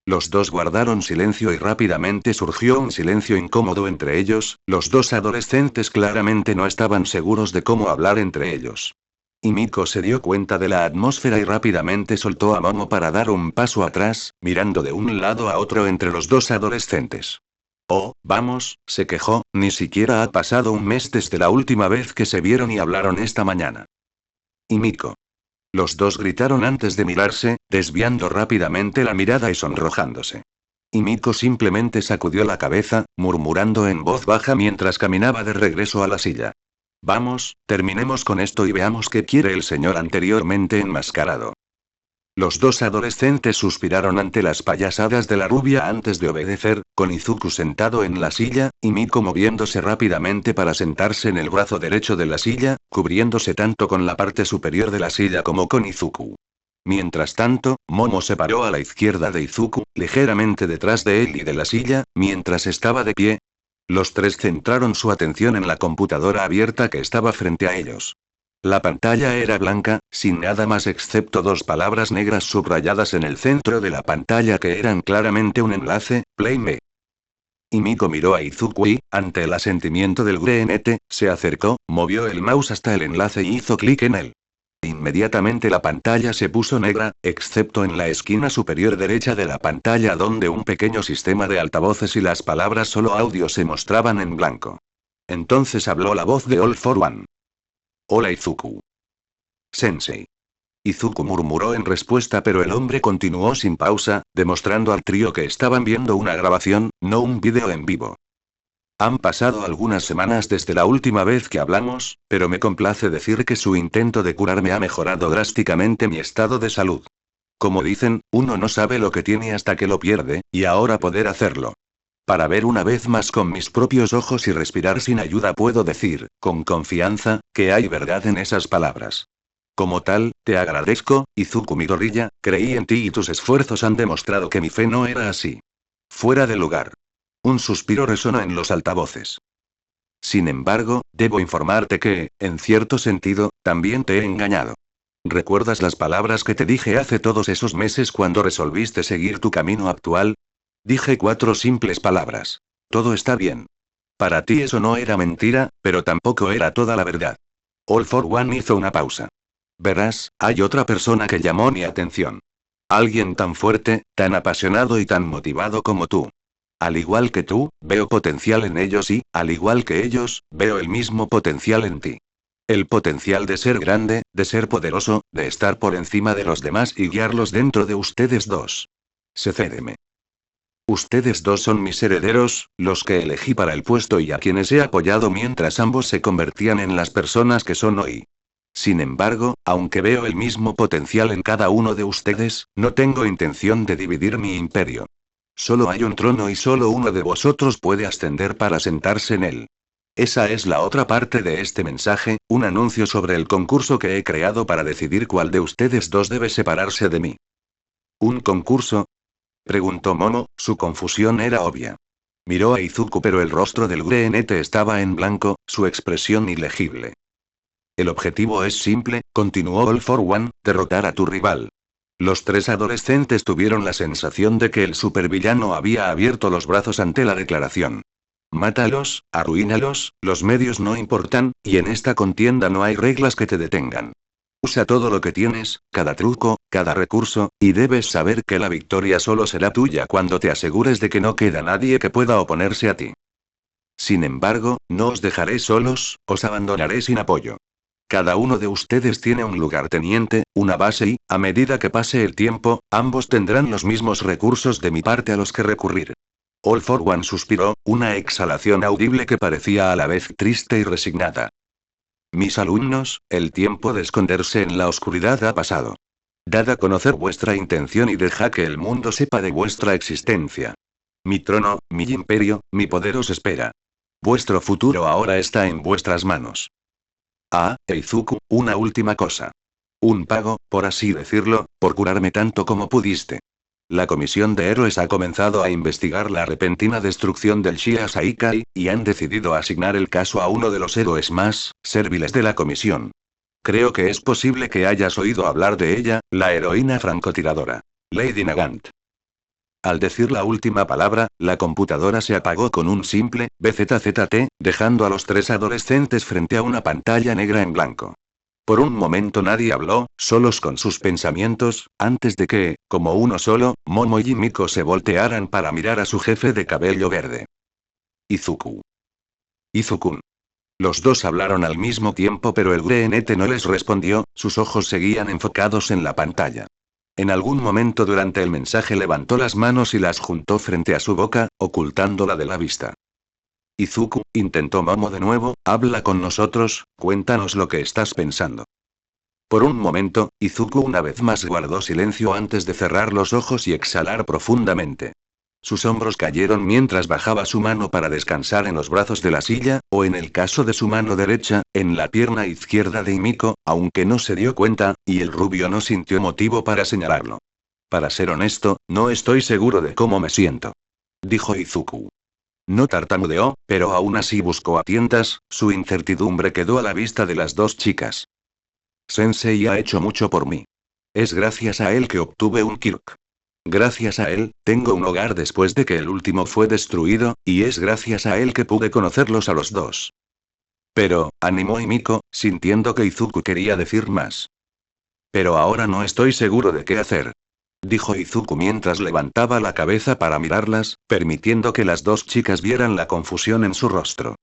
Speaker 1: Los dos guardaron silencio y rápidamente surgió un silencio incómodo entre ellos. Los dos adolescentes claramente no estaban seguros de cómo hablar entre ellos. Y Miko se dio cuenta de la atmósfera y rápidamente soltó a Momo para dar un paso atrás, mirando de un lado a otro entre los dos adolescentes. Oh, vamos, se quejó, ni siquiera ha pasado un mes desde la última vez que se vieron y hablaron esta mañana. Y Miko. Los dos gritaron antes de mirarse, desviando rápidamente la mirada y sonrojándose. Y Miko simplemente sacudió la cabeza, murmurando en voz baja mientras caminaba de regreso a la silla. Vamos, terminemos con esto y veamos qué quiere el señor anteriormente enmascarado. Los dos adolescentes suspiraron ante las payasadas de la rubia antes de obedecer, con Izuku sentado en la silla, y Miko moviéndose rápidamente para sentarse en el brazo derecho de la silla, cubriéndose tanto con la parte superior de la silla como con Izuku. Mientras tanto, Momo se paró a la izquierda de Izuku, ligeramente detrás de él y de la silla, mientras estaba de pie. Los tres centraron su atención en la computadora abierta que estaba frente a ellos. La pantalla era blanca, sin nada más excepto dos palabras negras subrayadas en el centro de la pantalla que eran claramente un enlace, Play Me. Y Miko miró a Izuku y, ante el asentimiento del GNT, se acercó, movió el mouse hasta el enlace y hizo clic en él. Inmediatamente la pantalla se puso negra, excepto en la esquina superior derecha de la pantalla donde un pequeño sistema de altavoces y las palabras solo audio se mostraban en blanco. Entonces habló la voz de All for One. Hola Izuku. Sensei. Izuku murmuró en respuesta, pero el hombre continuó sin pausa, demostrando al trío que estaban viendo una grabación, no un vídeo en vivo. Han pasado algunas semanas desde la última vez que hablamos, pero me complace decir que su intento de curarme ha mejorado drásticamente mi estado de salud. Como dicen, uno no sabe lo que tiene hasta que lo pierde, y ahora poder hacerlo. Para ver una vez más con mis propios ojos y respirar sin ayuda puedo decir, con confianza, que hay verdad en esas palabras. Como tal, te agradezco, Izuku Midoriya, creí en ti y tus esfuerzos han demostrado que mi fe no era así. Fuera de lugar. Un suspiro resonó en los altavoces. Sin embargo, debo informarte que, en cierto sentido, también te he engañado. ¿Recuerdas las palabras que te dije hace todos esos meses cuando resolviste seguir tu camino actual? Dije 4 simples palabras. Todo está bien. Para ti eso no era mentira, pero tampoco era toda la verdad. All for One hizo una pausa. Verás, hay otra persona que llamó mi atención. Alguien tan fuerte, tan apasionado y tan motivado como tú. Al igual que tú, veo potencial en ellos y, al igual que ellos, veo el mismo potencial en ti. El potencial de ser grande, de ser poderoso, de estar por encima de los demás y guiarlos dentro de ustedes dos. Cédeme. Ustedes dos son mis herederos, los que elegí para el puesto y a quienes he apoyado mientras ambos se convertían en las personas que son hoy. Sin embargo, aunque veo el mismo potencial en cada uno de ustedes, no tengo intención de dividir mi imperio. Solo hay un trono y solo uno de vosotros puede ascender para sentarse en él. Esa es la otra parte de este mensaje, un anuncio sobre el concurso que he creado para decidir cuál de ustedes dos debe separarse de mí. ¿Un concurso? Preguntó Momo, su confusión era obvia. Miró a Izuku pero el rostro del GNT estaba en blanco, su expresión ilegible. El objetivo es simple, continuó All for One, derrotar a tu rival. Los tres adolescentes tuvieron la sensación de que el supervillano había abierto los brazos ante la declaración. Mátalos, arruínalos, los medios no importan, y en esta contienda no hay reglas que te detengan. Usa todo lo que tienes, cada truco, cada recurso, y debes saber que la victoria solo será tuya cuando te asegures de que no queda nadie que pueda oponerse a ti. Sin embargo, no os dejaré solos, os abandonaré sin apoyo. Cada uno de ustedes tiene un lugarteniente, una base y, a medida que pase el tiempo, ambos tendrán los mismos recursos de mi parte a los que recurrir. All for One suspiró, una exhalación audible que parecía a la vez triste y resignada. Mis alumnos, el tiempo de esconderse en la oscuridad ha pasado. Dad a conocer vuestra intención y deja que el mundo sepa de vuestra existencia. Mi trono, mi imperio, mi poder os espera. Vuestro futuro ahora está en vuestras manos. Izuku, una última cosa. Un pago, por así decirlo, por curarme tanto como pudiste. La Comisión de Héroes ha comenzado a investigar la repentina destrucción del Shia Saikai, y han decidido asignar el caso a uno de los héroes más serviles de la Comisión. Creo que es posible que hayas oído hablar de ella, la heroína francotiradora. Lady Nagant. Al decir la última palabra, la computadora se apagó con un simple BZZT, dejando a los tres adolescentes frente a una pantalla negra en blanco. Por un momento nadie habló, solos con sus pensamientos, antes de que, como uno solo, Momo y Miko se voltearan para mirar a su jefe de cabello verde. Izuku. Izukun. Los dos hablaron al mismo tiempo pero el GNT no les respondió, sus ojos seguían enfocados en la pantalla. En algún momento durante el mensaje levantó las manos y las juntó frente a su boca, ocultándola de la vista. Izuku, intentó Momo de nuevo, habla con nosotros, cuéntanos lo que estás pensando. Por un momento, Izuku una vez más guardó silencio antes de cerrar los ojos y exhalar profundamente. Sus hombros cayeron mientras bajaba su mano para descansar en los brazos de la silla, o en el caso de su mano derecha, en la pierna izquierda de Himiko, aunque no se dio cuenta, y el rubio no sintió motivo para señalarlo. Para ser honesto, no estoy seguro de cómo me siento, dijo Izuku. No tartamudeó, pero aún así buscó a tientas, su incertidumbre quedó a la vista de las dos chicas. Sensei ha hecho mucho por mí. Es gracias a él que obtuve un Kirk. Gracias a él, tengo un hogar después de que el último fue destruido, y es gracias a él que pude conocerlos a los dos. Pero, animó Himiko, sintiendo que Izuku quería decir más. Pero ahora no estoy seguro de qué hacer, dijo Izuku mientras levantaba la cabeza para mirarlas, permitiendo que las dos chicas vieran la confusión en su rostro.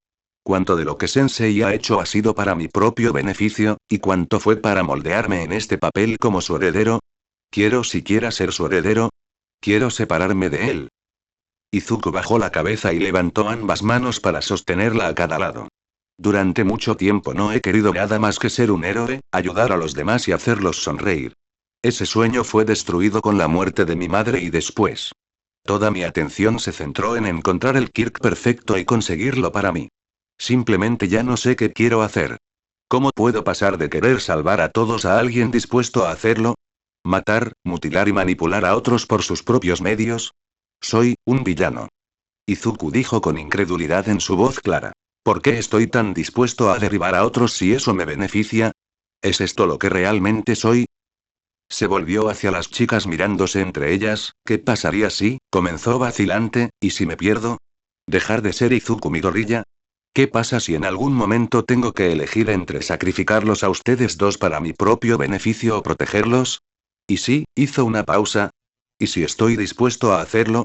Speaker 1: Cuánto de lo que Sensei ha hecho ha sido para mi propio beneficio, y cuánto fue para moldearme en este papel como su heredero. ¿Quiero siquiera ser su heredero? ¿Quiero separarme de él? Izuku bajó la cabeza y levantó ambas manos para sostenerla a cada lado. Durante mucho tiempo no he querido nada más que ser un héroe, ayudar a los demás y hacerlos sonreír. Ese sueño fue destruido con la muerte de mi madre y después. Toda mi atención se centró en encontrar el Kirk perfecto y conseguirlo para mí. Simplemente ya no sé qué quiero hacer. ¿Cómo puedo pasar de querer salvar a todos a alguien dispuesto a hacerlo? ¿Matar, mutilar y manipular a otros por sus propios medios? Soy un villano. Izuku dijo con incredulidad en su voz clara. ¿Por qué estoy tan dispuesto a derribar a otros si eso me beneficia? ¿Es esto lo que realmente soy? Se volvió hacia las chicas mirándose entre ellas. ¿Qué pasaría si, comenzó vacilante, y si me pierdo? ¿Dejar de ser Izuku Midoriya? ¿Qué pasa si en algún momento tengo que elegir entre sacrificarlos a ustedes dos para mi propio beneficio o protegerlos? ¿Y si, hizo una pausa? ¿Y si estoy dispuesto a hacerlo?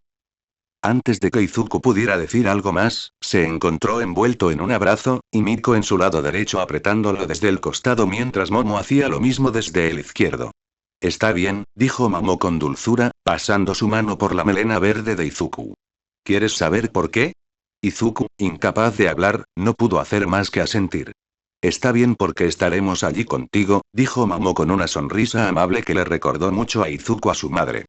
Speaker 1: Antes de que Izuku pudiera decir algo más, se encontró envuelto en un abrazo, y Miko en su lado derecho apretándolo desde el costado mientras Momo hacía lo mismo desde el izquierdo. Está bien, dijo Momo con dulzura, pasando su mano por la melena verde de Izuku. ¿Quieres saber por qué? Izuku, incapaz de hablar, no pudo hacer más que asentir. Está bien porque estaremos allí contigo, dijo Momo con una sonrisa amable que le recordó mucho a Izuku a su madre.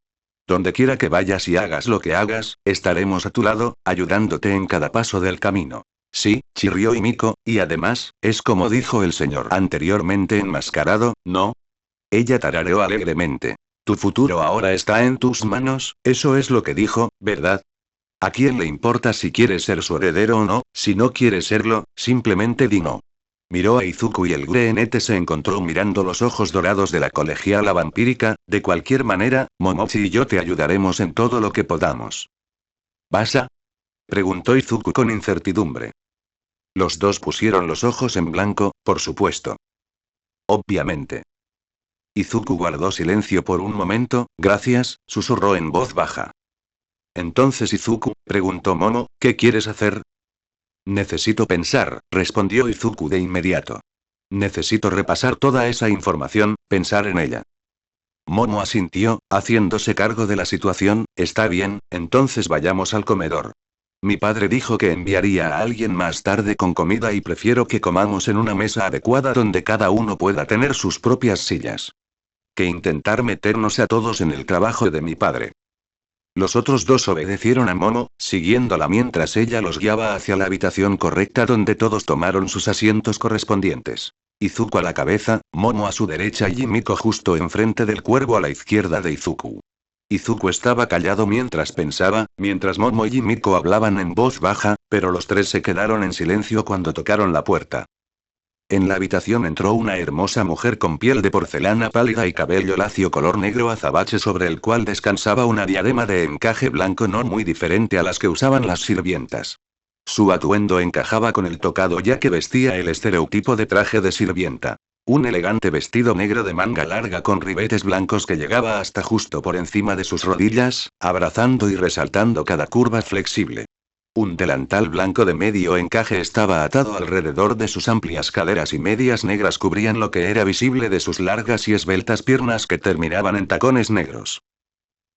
Speaker 1: Donde quiera que vayas y hagas lo que hagas, estaremos a tu lado, ayudándote en cada paso del camino. Sí, chirrió Himiko, y además, es como dijo el señor anteriormente enmascarado, ¿no? Ella tarareó alegremente. Tu futuro ahora está en tus manos, eso es lo que dijo, ¿verdad? ¿A quién le importa si quieres ser su heredero o no? Si no quieres serlo, simplemente di no. Miró a Izuku y el greenete se encontró mirando los ojos dorados de la colegiala vampírica. De cualquier manera, Momochi y yo te ayudaremos en todo lo que podamos. ¿Vas a? Preguntó Izuku con incertidumbre. Los dos pusieron los ojos en blanco, por supuesto. Obviamente. Izuku guardó silencio por un momento. Gracias, susurró en voz baja. Entonces Izuku, preguntó Momo, ¿qué quieres hacer? Necesito pensar, respondió Izuku de inmediato. Necesito repasar toda esa información, pensar en ella. Momo asintió, haciéndose cargo de la situación. Está bien, entonces vayamos al comedor. Mi padre dijo que enviaría a alguien más tarde con comida y prefiero que comamos en una mesa adecuada donde cada uno pueda tener sus propias sillas. Que intentar meternos a todos en el trabajo de mi padre. Los otros dos obedecieron a Momo, siguiéndola mientras ella los guiaba hacia la habitación correcta donde todos tomaron sus asientos correspondientes. Izuku a la cabeza, Momo a su derecha y Himiko justo enfrente del cuervo a la izquierda de Izuku. Izuku estaba callado mientras pensaba, mientras Momo y Himiko hablaban en voz baja, pero los tres se quedaron en silencio cuando tocaron la puerta. En la habitación entró una hermosa mujer con piel de porcelana pálida y cabello lacio color negro azabache sobre el cual descansaba una diadema de encaje blanco no muy diferente a las que usaban las sirvientas. Su atuendo encajaba con el tocado ya que vestía el estereotipo de traje de sirvienta. Un elegante vestido negro de manga larga con ribetes blancos que llegaba hasta justo por encima de sus rodillas, abrazando y resaltando cada curva flexible. Un delantal blanco de medio encaje estaba atado alrededor de sus amplias caderas y medias negras cubrían lo que era visible de sus largas y esbeltas piernas que terminaban en tacones negros.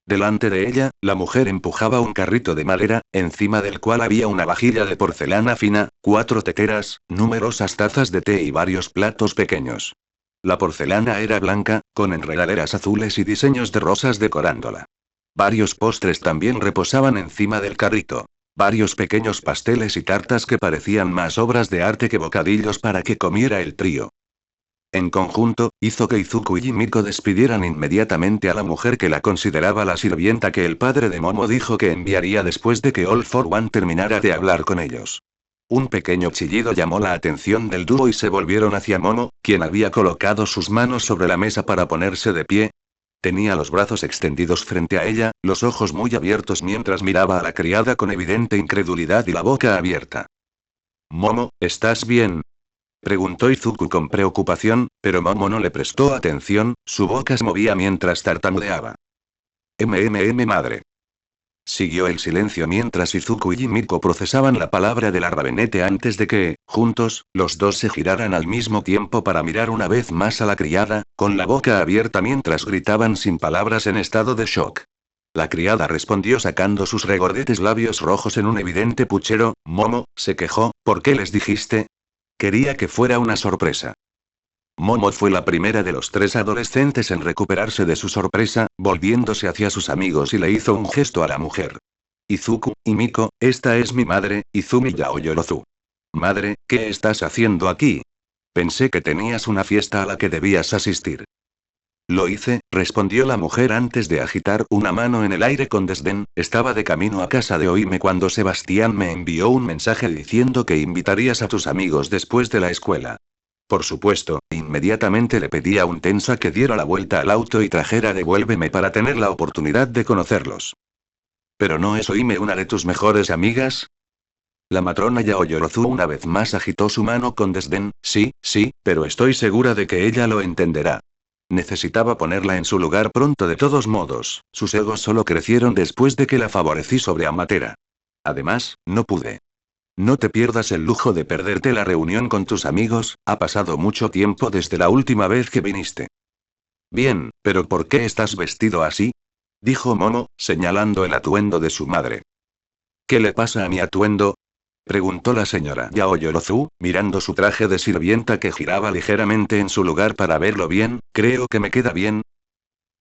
Speaker 1: Delante de ella, la mujer empujaba un carrito de madera, encima del cual había una vajilla de porcelana fina, 4 teteras, numerosas tazas de té y varios platos pequeños. La porcelana era blanca, con enredaderas azules y diseños de rosas decorándola. Varios postres también reposaban encima del carrito. Varios pequeños pasteles y tartas que parecían más obras de arte que bocadillos para que comiera el trío. En conjunto, hizo que Izuku y Miko despidieran inmediatamente a la mujer que la consideraba la sirvienta que el padre de Momo dijo que enviaría después de que All for One terminara de hablar con ellos. Un pequeño chillido llamó la atención del dúo y se volvieron hacia Momo, quien había colocado sus manos sobre la mesa para ponerse de pie. Tenía los brazos extendidos frente a ella, los ojos muy abiertos mientras miraba a la criada con evidente incredulidad y la boca abierta. Momo, ¿estás bien? Preguntó Izuku con preocupación, pero Momo no le prestó atención, su boca se movía mientras tartamudeaba. Madre. Siguió el silencio mientras Izuku y Miko procesaban la palabra del arrabenete antes de que, juntos, los dos se giraran al mismo tiempo para mirar una vez más a la criada, con la boca abierta mientras gritaban sin palabras en estado de shock. La criada respondió sacando sus regordetes labios rojos en un evidente puchero. Momo, se quejó, ¿por qué les dijiste? Quería que fuera una sorpresa. Momo fue la primera de los tres adolescentes en recuperarse de su sorpresa, volviéndose hacia sus amigos y le hizo un gesto a la mujer. Izuku, y Miko, esta es mi madre, Izumi Yaoyorozu. Madre, ¿qué estás haciendo aquí? Pensé que tenías una fiesta a la que debías asistir. Lo hice, respondió la mujer antes de agitar una mano en el aire con desdén. Estaba de camino a casa de Oime cuando Sebastián me envió un mensaje diciendo que invitarías a tus amigos después de la escuela. Por supuesto, inmediatamente le pedí a un tensa que diera la vuelta al auto y trajera Devuélveme para tener la oportunidad de conocerlos. ¿Pero no es Oime una de tus mejores amigas? La matrona Yaoyorozu una vez más agitó su mano con desdén. Sí, pero estoy segura de que ella lo entenderá. Necesitaba ponerla en su lugar pronto de todos modos, sus egos solo crecieron después de que la favorecí sobre Amatera. Además, no pude. No te pierdas el lujo de perderte la reunión con tus amigos, ha pasado mucho tiempo desde la última vez que viniste. Bien, pero ¿por qué estás vestido así? Dijo Momo, señalando el atuendo de su madre. ¿Qué le pasa a mi atuendo? Preguntó la señora Yaoyorozu, mirando su traje de sirvienta que giraba ligeramente en su lugar para verlo bien. Creo que me queda bien.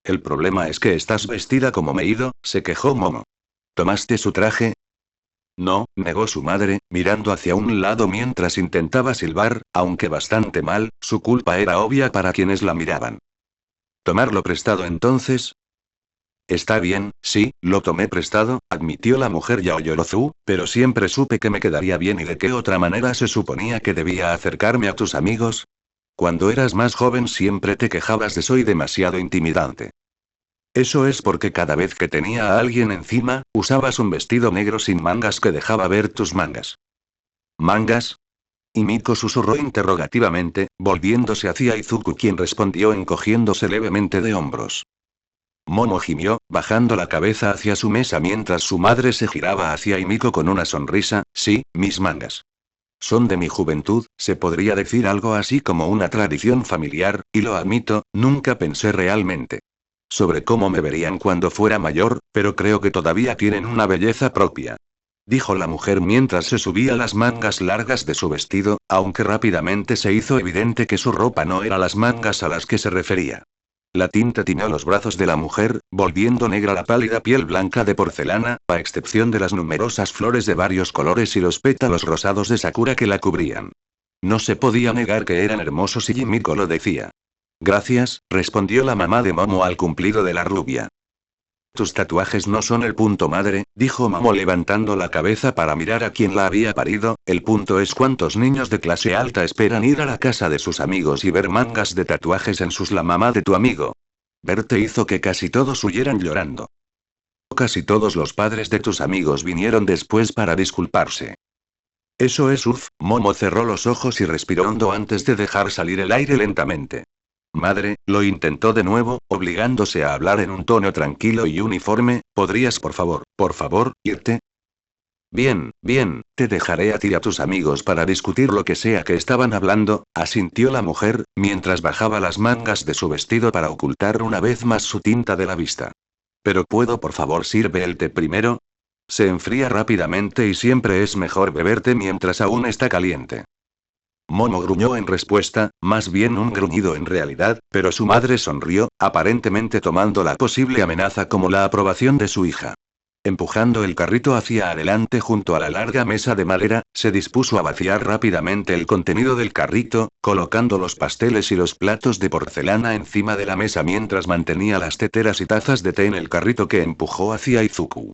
Speaker 1: El problema es que estás vestida como Meido, se quejó Momo. ¿Tomaste su traje? No, negó su madre, mirando hacia un lado mientras intentaba silbar, aunque bastante mal, su culpa era obvia para quienes la miraban. ¿Tomarlo prestado entonces? Está bien, sí, lo tomé prestado, admitió la mujer Yaoyorozu, pero siempre supe que me quedaría bien y de qué otra manera se suponía que debía acercarme a tus amigos. Cuando eras más joven siempre te quejabas de soy demasiado intimidante. Eso es porque cada vez que tenía a alguien encima, usabas un vestido negro sin mangas que dejaba ver tus mangas. ¿Mangas? Y Miko susurró interrogativamente, volviéndose hacia Izuku quien respondió encogiéndose levemente de hombros. Momo gimió, bajando la cabeza hacia su mesa mientras su madre se giraba hacia Miko con una sonrisa. Sí, mis mangas. Son de mi juventud, se podría decir algo así como una tradición familiar, y lo admito, nunca pensé realmente sobre cómo me verían cuando fuera mayor, pero creo que todavía tienen una belleza propia. Dijo la mujer mientras se subía las mangas largas de su vestido, aunque rápidamente se hizo evidente que su ropa no era las mangas a las que se refería. La tinta tiñó los brazos de la mujer, volviendo negra la pálida piel blanca de porcelana, a excepción de las numerosas flores de varios colores y los pétalos rosados de sakura que la cubrían. No se podía negar que eran hermosos y Miko lo decía. Gracias, respondió la mamá de Momo al cumplido de la rubia. Tus tatuajes no son el punto, madre, dijo Momo levantando la cabeza para mirar a quien la había parido. El punto es cuántos niños de clase alta esperan ir a la casa de sus amigos y ver mangas de tatuajes en sus. La mamá de tu amigo verte hizo que casi todos huyeran llorando. Casi todos los padres de tus amigos vinieron después para disculparse. Eso es Momo cerró los ojos y respiró hondo antes de dejar salir el aire lentamente. Madre, lo intentó de nuevo, obligándose a hablar en un tono tranquilo y uniforme. ¿Podrías por favor, irte? Bien, te dejaré a ti y a tus amigos para discutir lo que sea que estaban hablando, asintió la mujer, mientras bajaba las mangas de su vestido para ocultar una vez más su tinta de la vista. Pero ¿puedo por favor sirve el té primero? Se enfría rápidamente y siempre es mejor beber té mientras aún está caliente. Momo gruñó en respuesta, más bien un gruñido en realidad, pero su madre sonrió, aparentemente tomando la posible amenaza como la aprobación de su hija. Empujando el carrito hacia adelante junto a la larga mesa de madera, se dispuso a vaciar rápidamente el contenido del carrito, colocando los pasteles y los platos de porcelana encima de la mesa mientras mantenía las teteras y tazas de té en el carrito que empujó hacia Izuku.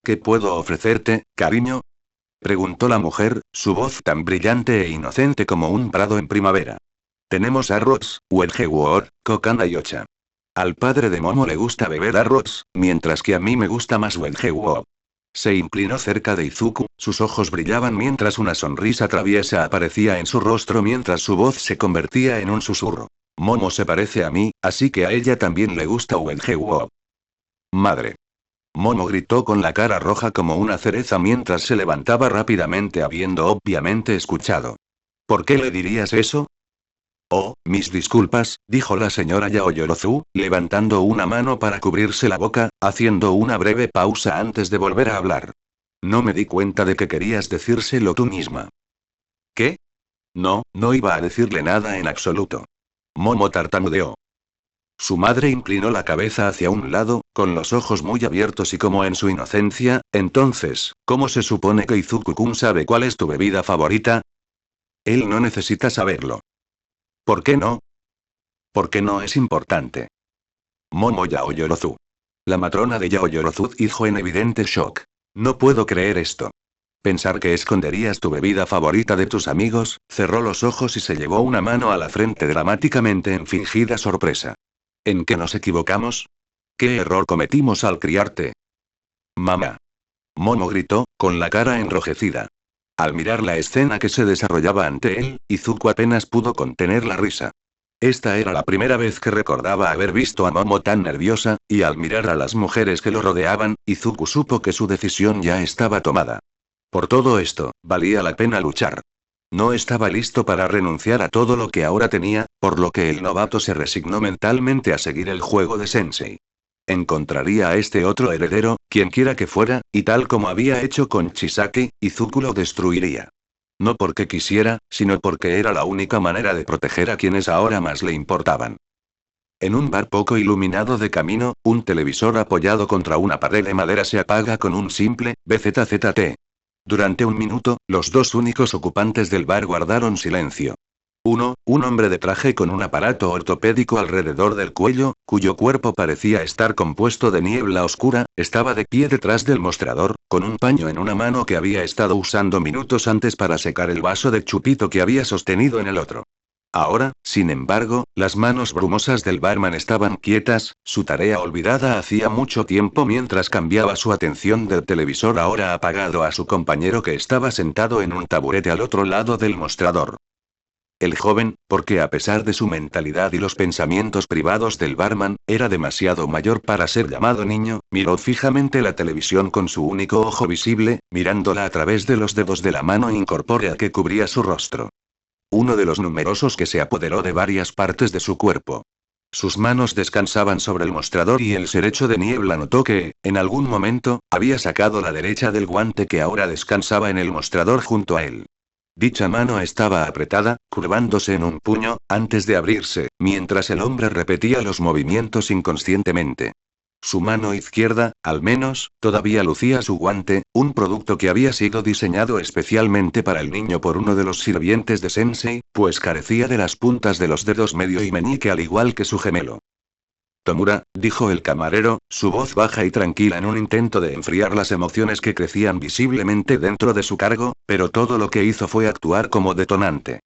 Speaker 1: ¿Qué puedo ofrecerte, cariño? Preguntó la mujer, su voz tan brillante e inocente como un prado en primavera. Tenemos arroz, wenjeguor, kokana y ocha. Al padre de Momo le gusta beber arroz, mientras que a mí me gusta más wenjeguor. Se inclinó cerca de Izuku, sus ojos brillaban mientras una sonrisa traviesa aparecía en su rostro mientras su voz se convertía en un susurro. Momo se parece a mí, así que a ella también le gusta wenjeguor. Madre. Momo gritó con la cara roja como una cereza mientras se levantaba rápidamente habiendo obviamente escuchado. ¿Por qué le dirías eso? Oh, mis disculpas, dijo la señora Yaoyorozu, levantando una mano para cubrirse la boca, haciendo una breve pausa antes de volver a hablar. No me di cuenta de que querías decírselo tú misma. ¿Qué? No, no iba a decirle nada en absoluto. Momo tartamudeó. Su madre inclinó la cabeza hacia un lado, con los ojos muy abiertos y como en su inocencia. Entonces, ¿cómo se supone que Izuku-kun sabe cuál es tu bebida favorita? Él no necesita saberlo. ¿Por qué no? Porque no es importante. Momo Yaoyorozu. La matrona de Yaoyorozu dijo en evidente shock. No puedo creer esto. Pensar que esconderías tu bebida favorita de tus amigos. Cerró los ojos y se llevó una mano a la frente dramáticamente en fingida sorpresa. ¿En qué nos equivocamos? ¿Qué error cometimos al criarte? Mamá. Momo gritó, con la cara enrojecida. Al mirar la escena que se desarrollaba ante él, Izuku apenas pudo contener la risa. Esta era la primera vez que recordaba haber visto a Momo tan nerviosa, y al mirar a las mujeres que lo rodeaban, Izuku supo que su decisión ya estaba tomada. Por todo esto, valía la pena luchar. No estaba listo para renunciar a todo lo que ahora tenía, por lo que el novato se resignó mentalmente a seguir el juego de Sensei. Encontraría a este otro heredero, quienquiera que fuera, y tal como había hecho con Chisaki, Izuku lo destruiría. No porque quisiera, sino porque era la única manera de proteger a quienes ahora más le importaban. En un bar poco iluminado de camino, un televisor apoyado contra una pared de madera se apaga con un simple BZZT. Durante un minuto, los dos únicos ocupantes del bar guardaron silencio. Uno, un hombre de traje con un aparato ortopédico alrededor del cuello, cuyo cuerpo parecía estar compuesto de niebla oscura, estaba de pie detrás del mostrador, con un paño en una mano que había estado usando minutos antes para secar el vaso de chupito que había sostenido en el otro. Ahora, sin embargo, las manos brumosas del barman estaban quietas, su tarea olvidada hacía mucho tiempo mientras cambiaba su atención del televisor ahora apagado a su compañero que estaba sentado en un taburete al otro lado del mostrador. El joven, porque a pesar de su mentalidad y los pensamientos privados del barman, era demasiado mayor para ser llamado niño, miró fijamente la televisión con su único ojo visible, mirándola a través de los dedos de la mano incorpórea que cubría su rostro. Uno de los numerosos que se apoderó de varias partes de su cuerpo. Sus manos descansaban sobre el mostrador y el serecho de niebla notó que, en algún momento, había sacado la derecha del guante que ahora descansaba en el mostrador junto a él. Dicha mano estaba apretada, curvándose en un puño, antes de abrirse, mientras el hombre repetía los movimientos inconscientemente. Su mano izquierda, al menos, todavía lucía su guante, un producto que había sido diseñado especialmente para el niño por uno de los sirvientes de Sensei, pues carecía de las puntas de los dedos medio y meñique al igual que su gemelo. Tomura, dijo el camarero, su voz baja y tranquila en un intento de enfriar las emociones que crecían visiblemente dentro de su cargo, pero todo lo que hizo fue actuar como detonante.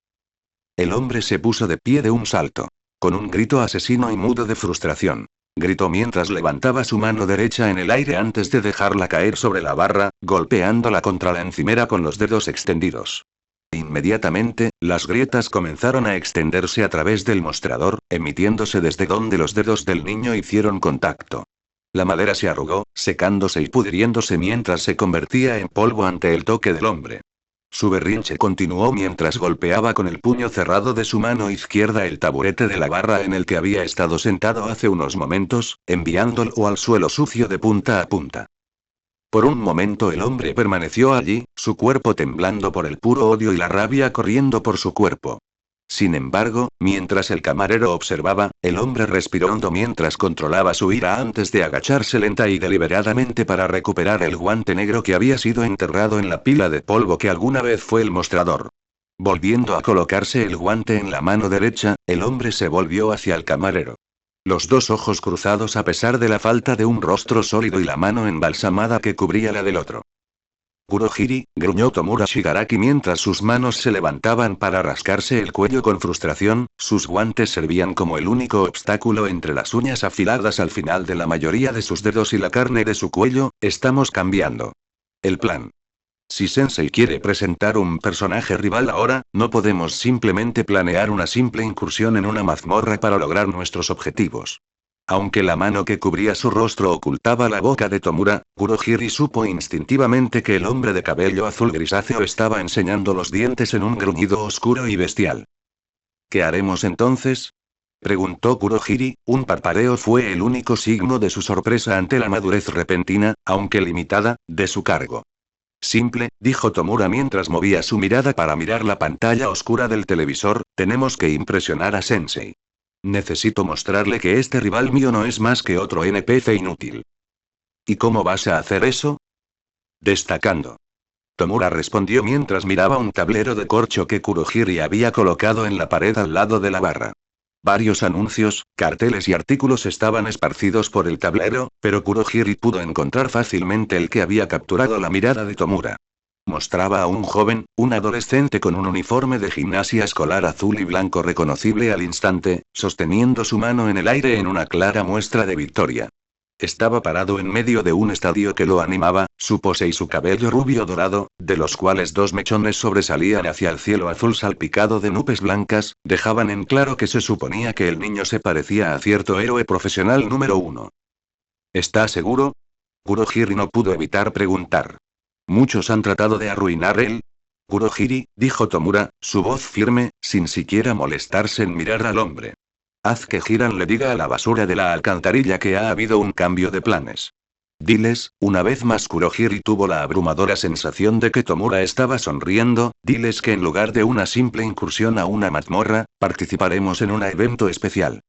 Speaker 1: El hombre se puso de pie de un salto. Con un grito asesino y mudo de frustración. Gritó mientras levantaba su mano derecha en el aire antes de dejarla caer sobre la barra, golpeándola contra la encimera con los dedos extendidos. Inmediatamente, las grietas comenzaron a extenderse a través del mostrador, emitiéndose desde donde los dedos del niño hicieron contacto. La madera se arrugó, secándose y pudriéndose mientras se convertía en polvo ante el toque del hombre. Su berrinche continuó mientras golpeaba con el puño cerrado de su mano izquierda el taburete de la barra en el que había estado sentado hace unos momentos, enviándolo al suelo sucio de punta a punta. Por un momento el hombre permaneció allí, su cuerpo temblando por el puro odio y la rabia corriendo por su cuerpo. Sin embargo, mientras el camarero observaba, el hombre respiró hondo mientras controlaba su ira antes de agacharse lenta y deliberadamente para recuperar el guante negro que había sido enterrado en la pila de polvo que alguna vez fue el mostrador. Volviendo a colocarse el guante en la mano derecha, el hombre se volvió hacia el camarero. Los dos ojos cruzados a pesar de la falta de un rostro sólido y la mano embalsamada que cubría la del otro. Kurohiri, gruñó Tomura Shigaraki mientras sus manos se levantaban para rascarse el cuello con frustración, sus guantes servían como el único obstáculo entre las uñas afiladas al final de la mayoría de sus dedos y la carne de su cuello. Estamos cambiando el plan. Si Sensei quiere presentar un personaje rival ahora, no podemos simplemente planear una simple incursión en una mazmorra para lograr nuestros objetivos. Aunque la mano que cubría su rostro ocultaba la boca de Tomura, Kurohiri supo instintivamente que el hombre de cabello azul grisáceo estaba enseñando los dientes en un gruñido oscuro y bestial. ¿Qué haremos entonces?, preguntó Kurohiri. Un parpadeo fue el único signo de su sorpresa ante la madurez repentina, aunque limitada, de su cargo. Simple, dijo Tomura mientras movía su mirada para mirar la pantalla oscura del televisor, tenemos que impresionar a Sensei. Necesito mostrarle que este rival mío no es más que otro NPC inútil. ¿Y cómo vas a hacer eso? Destacando. Tomura respondió mientras miraba un tablero de corcho que Kurohiri había colocado en la pared al lado de la barra. Varios anuncios, carteles y artículos estaban esparcidos por el tablero, pero Kurohiri pudo encontrar fácilmente el que había capturado la mirada de Tomura. Mostraba a un joven, un adolescente con un uniforme de gimnasia escolar azul y blanco reconocible al instante, sosteniendo su mano en el aire en una clara muestra de victoria. Estaba parado en medio de un estadio que lo animaba, su pose y su cabello rubio dorado, de los cuales dos mechones sobresalían hacia el cielo azul salpicado de nubes blancas, dejaban en claro que se suponía que el niño se parecía a cierto héroe profesional número 1. ¿Está seguro? Kurohiri no pudo evitar preguntar. Muchos han tratado de arruinar él. Kurohiri, dijo Tomura, su voz firme, sin siquiera molestarse en mirar al hombre. Haz que Hiran le diga a la basura de la alcantarilla que ha habido un cambio de planes. Diles, una vez más Kurohiri tuvo la abrumadora sensación de que Tomura estaba sonriendo, diles que en lugar de una simple incursión a una mazmorra, participaremos en un evento especial.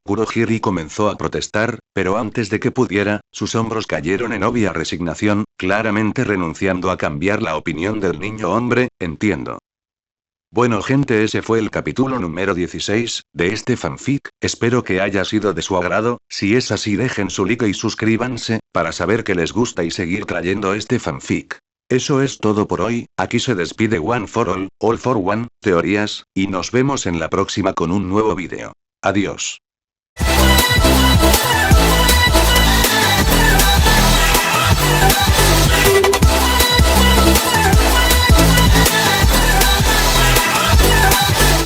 Speaker 1: Kurohiri comenzó a protestar, pero antes de que pudiera, sus hombros cayeron en obvia resignación, claramente renunciando a cambiar la opinión del niño hombre. Entiendo. Bueno gente, ese fue el capítulo número 16, de este fanfic, espero que haya sido de su agrado. Si es así dejen su like y suscríbanse, para saber que les gusta y seguir trayendo este fanfic. Eso es todo por hoy, aquí se despide One for All for One, teorías, y nos vemos en la próxima con un nuevo vídeo. Adiós.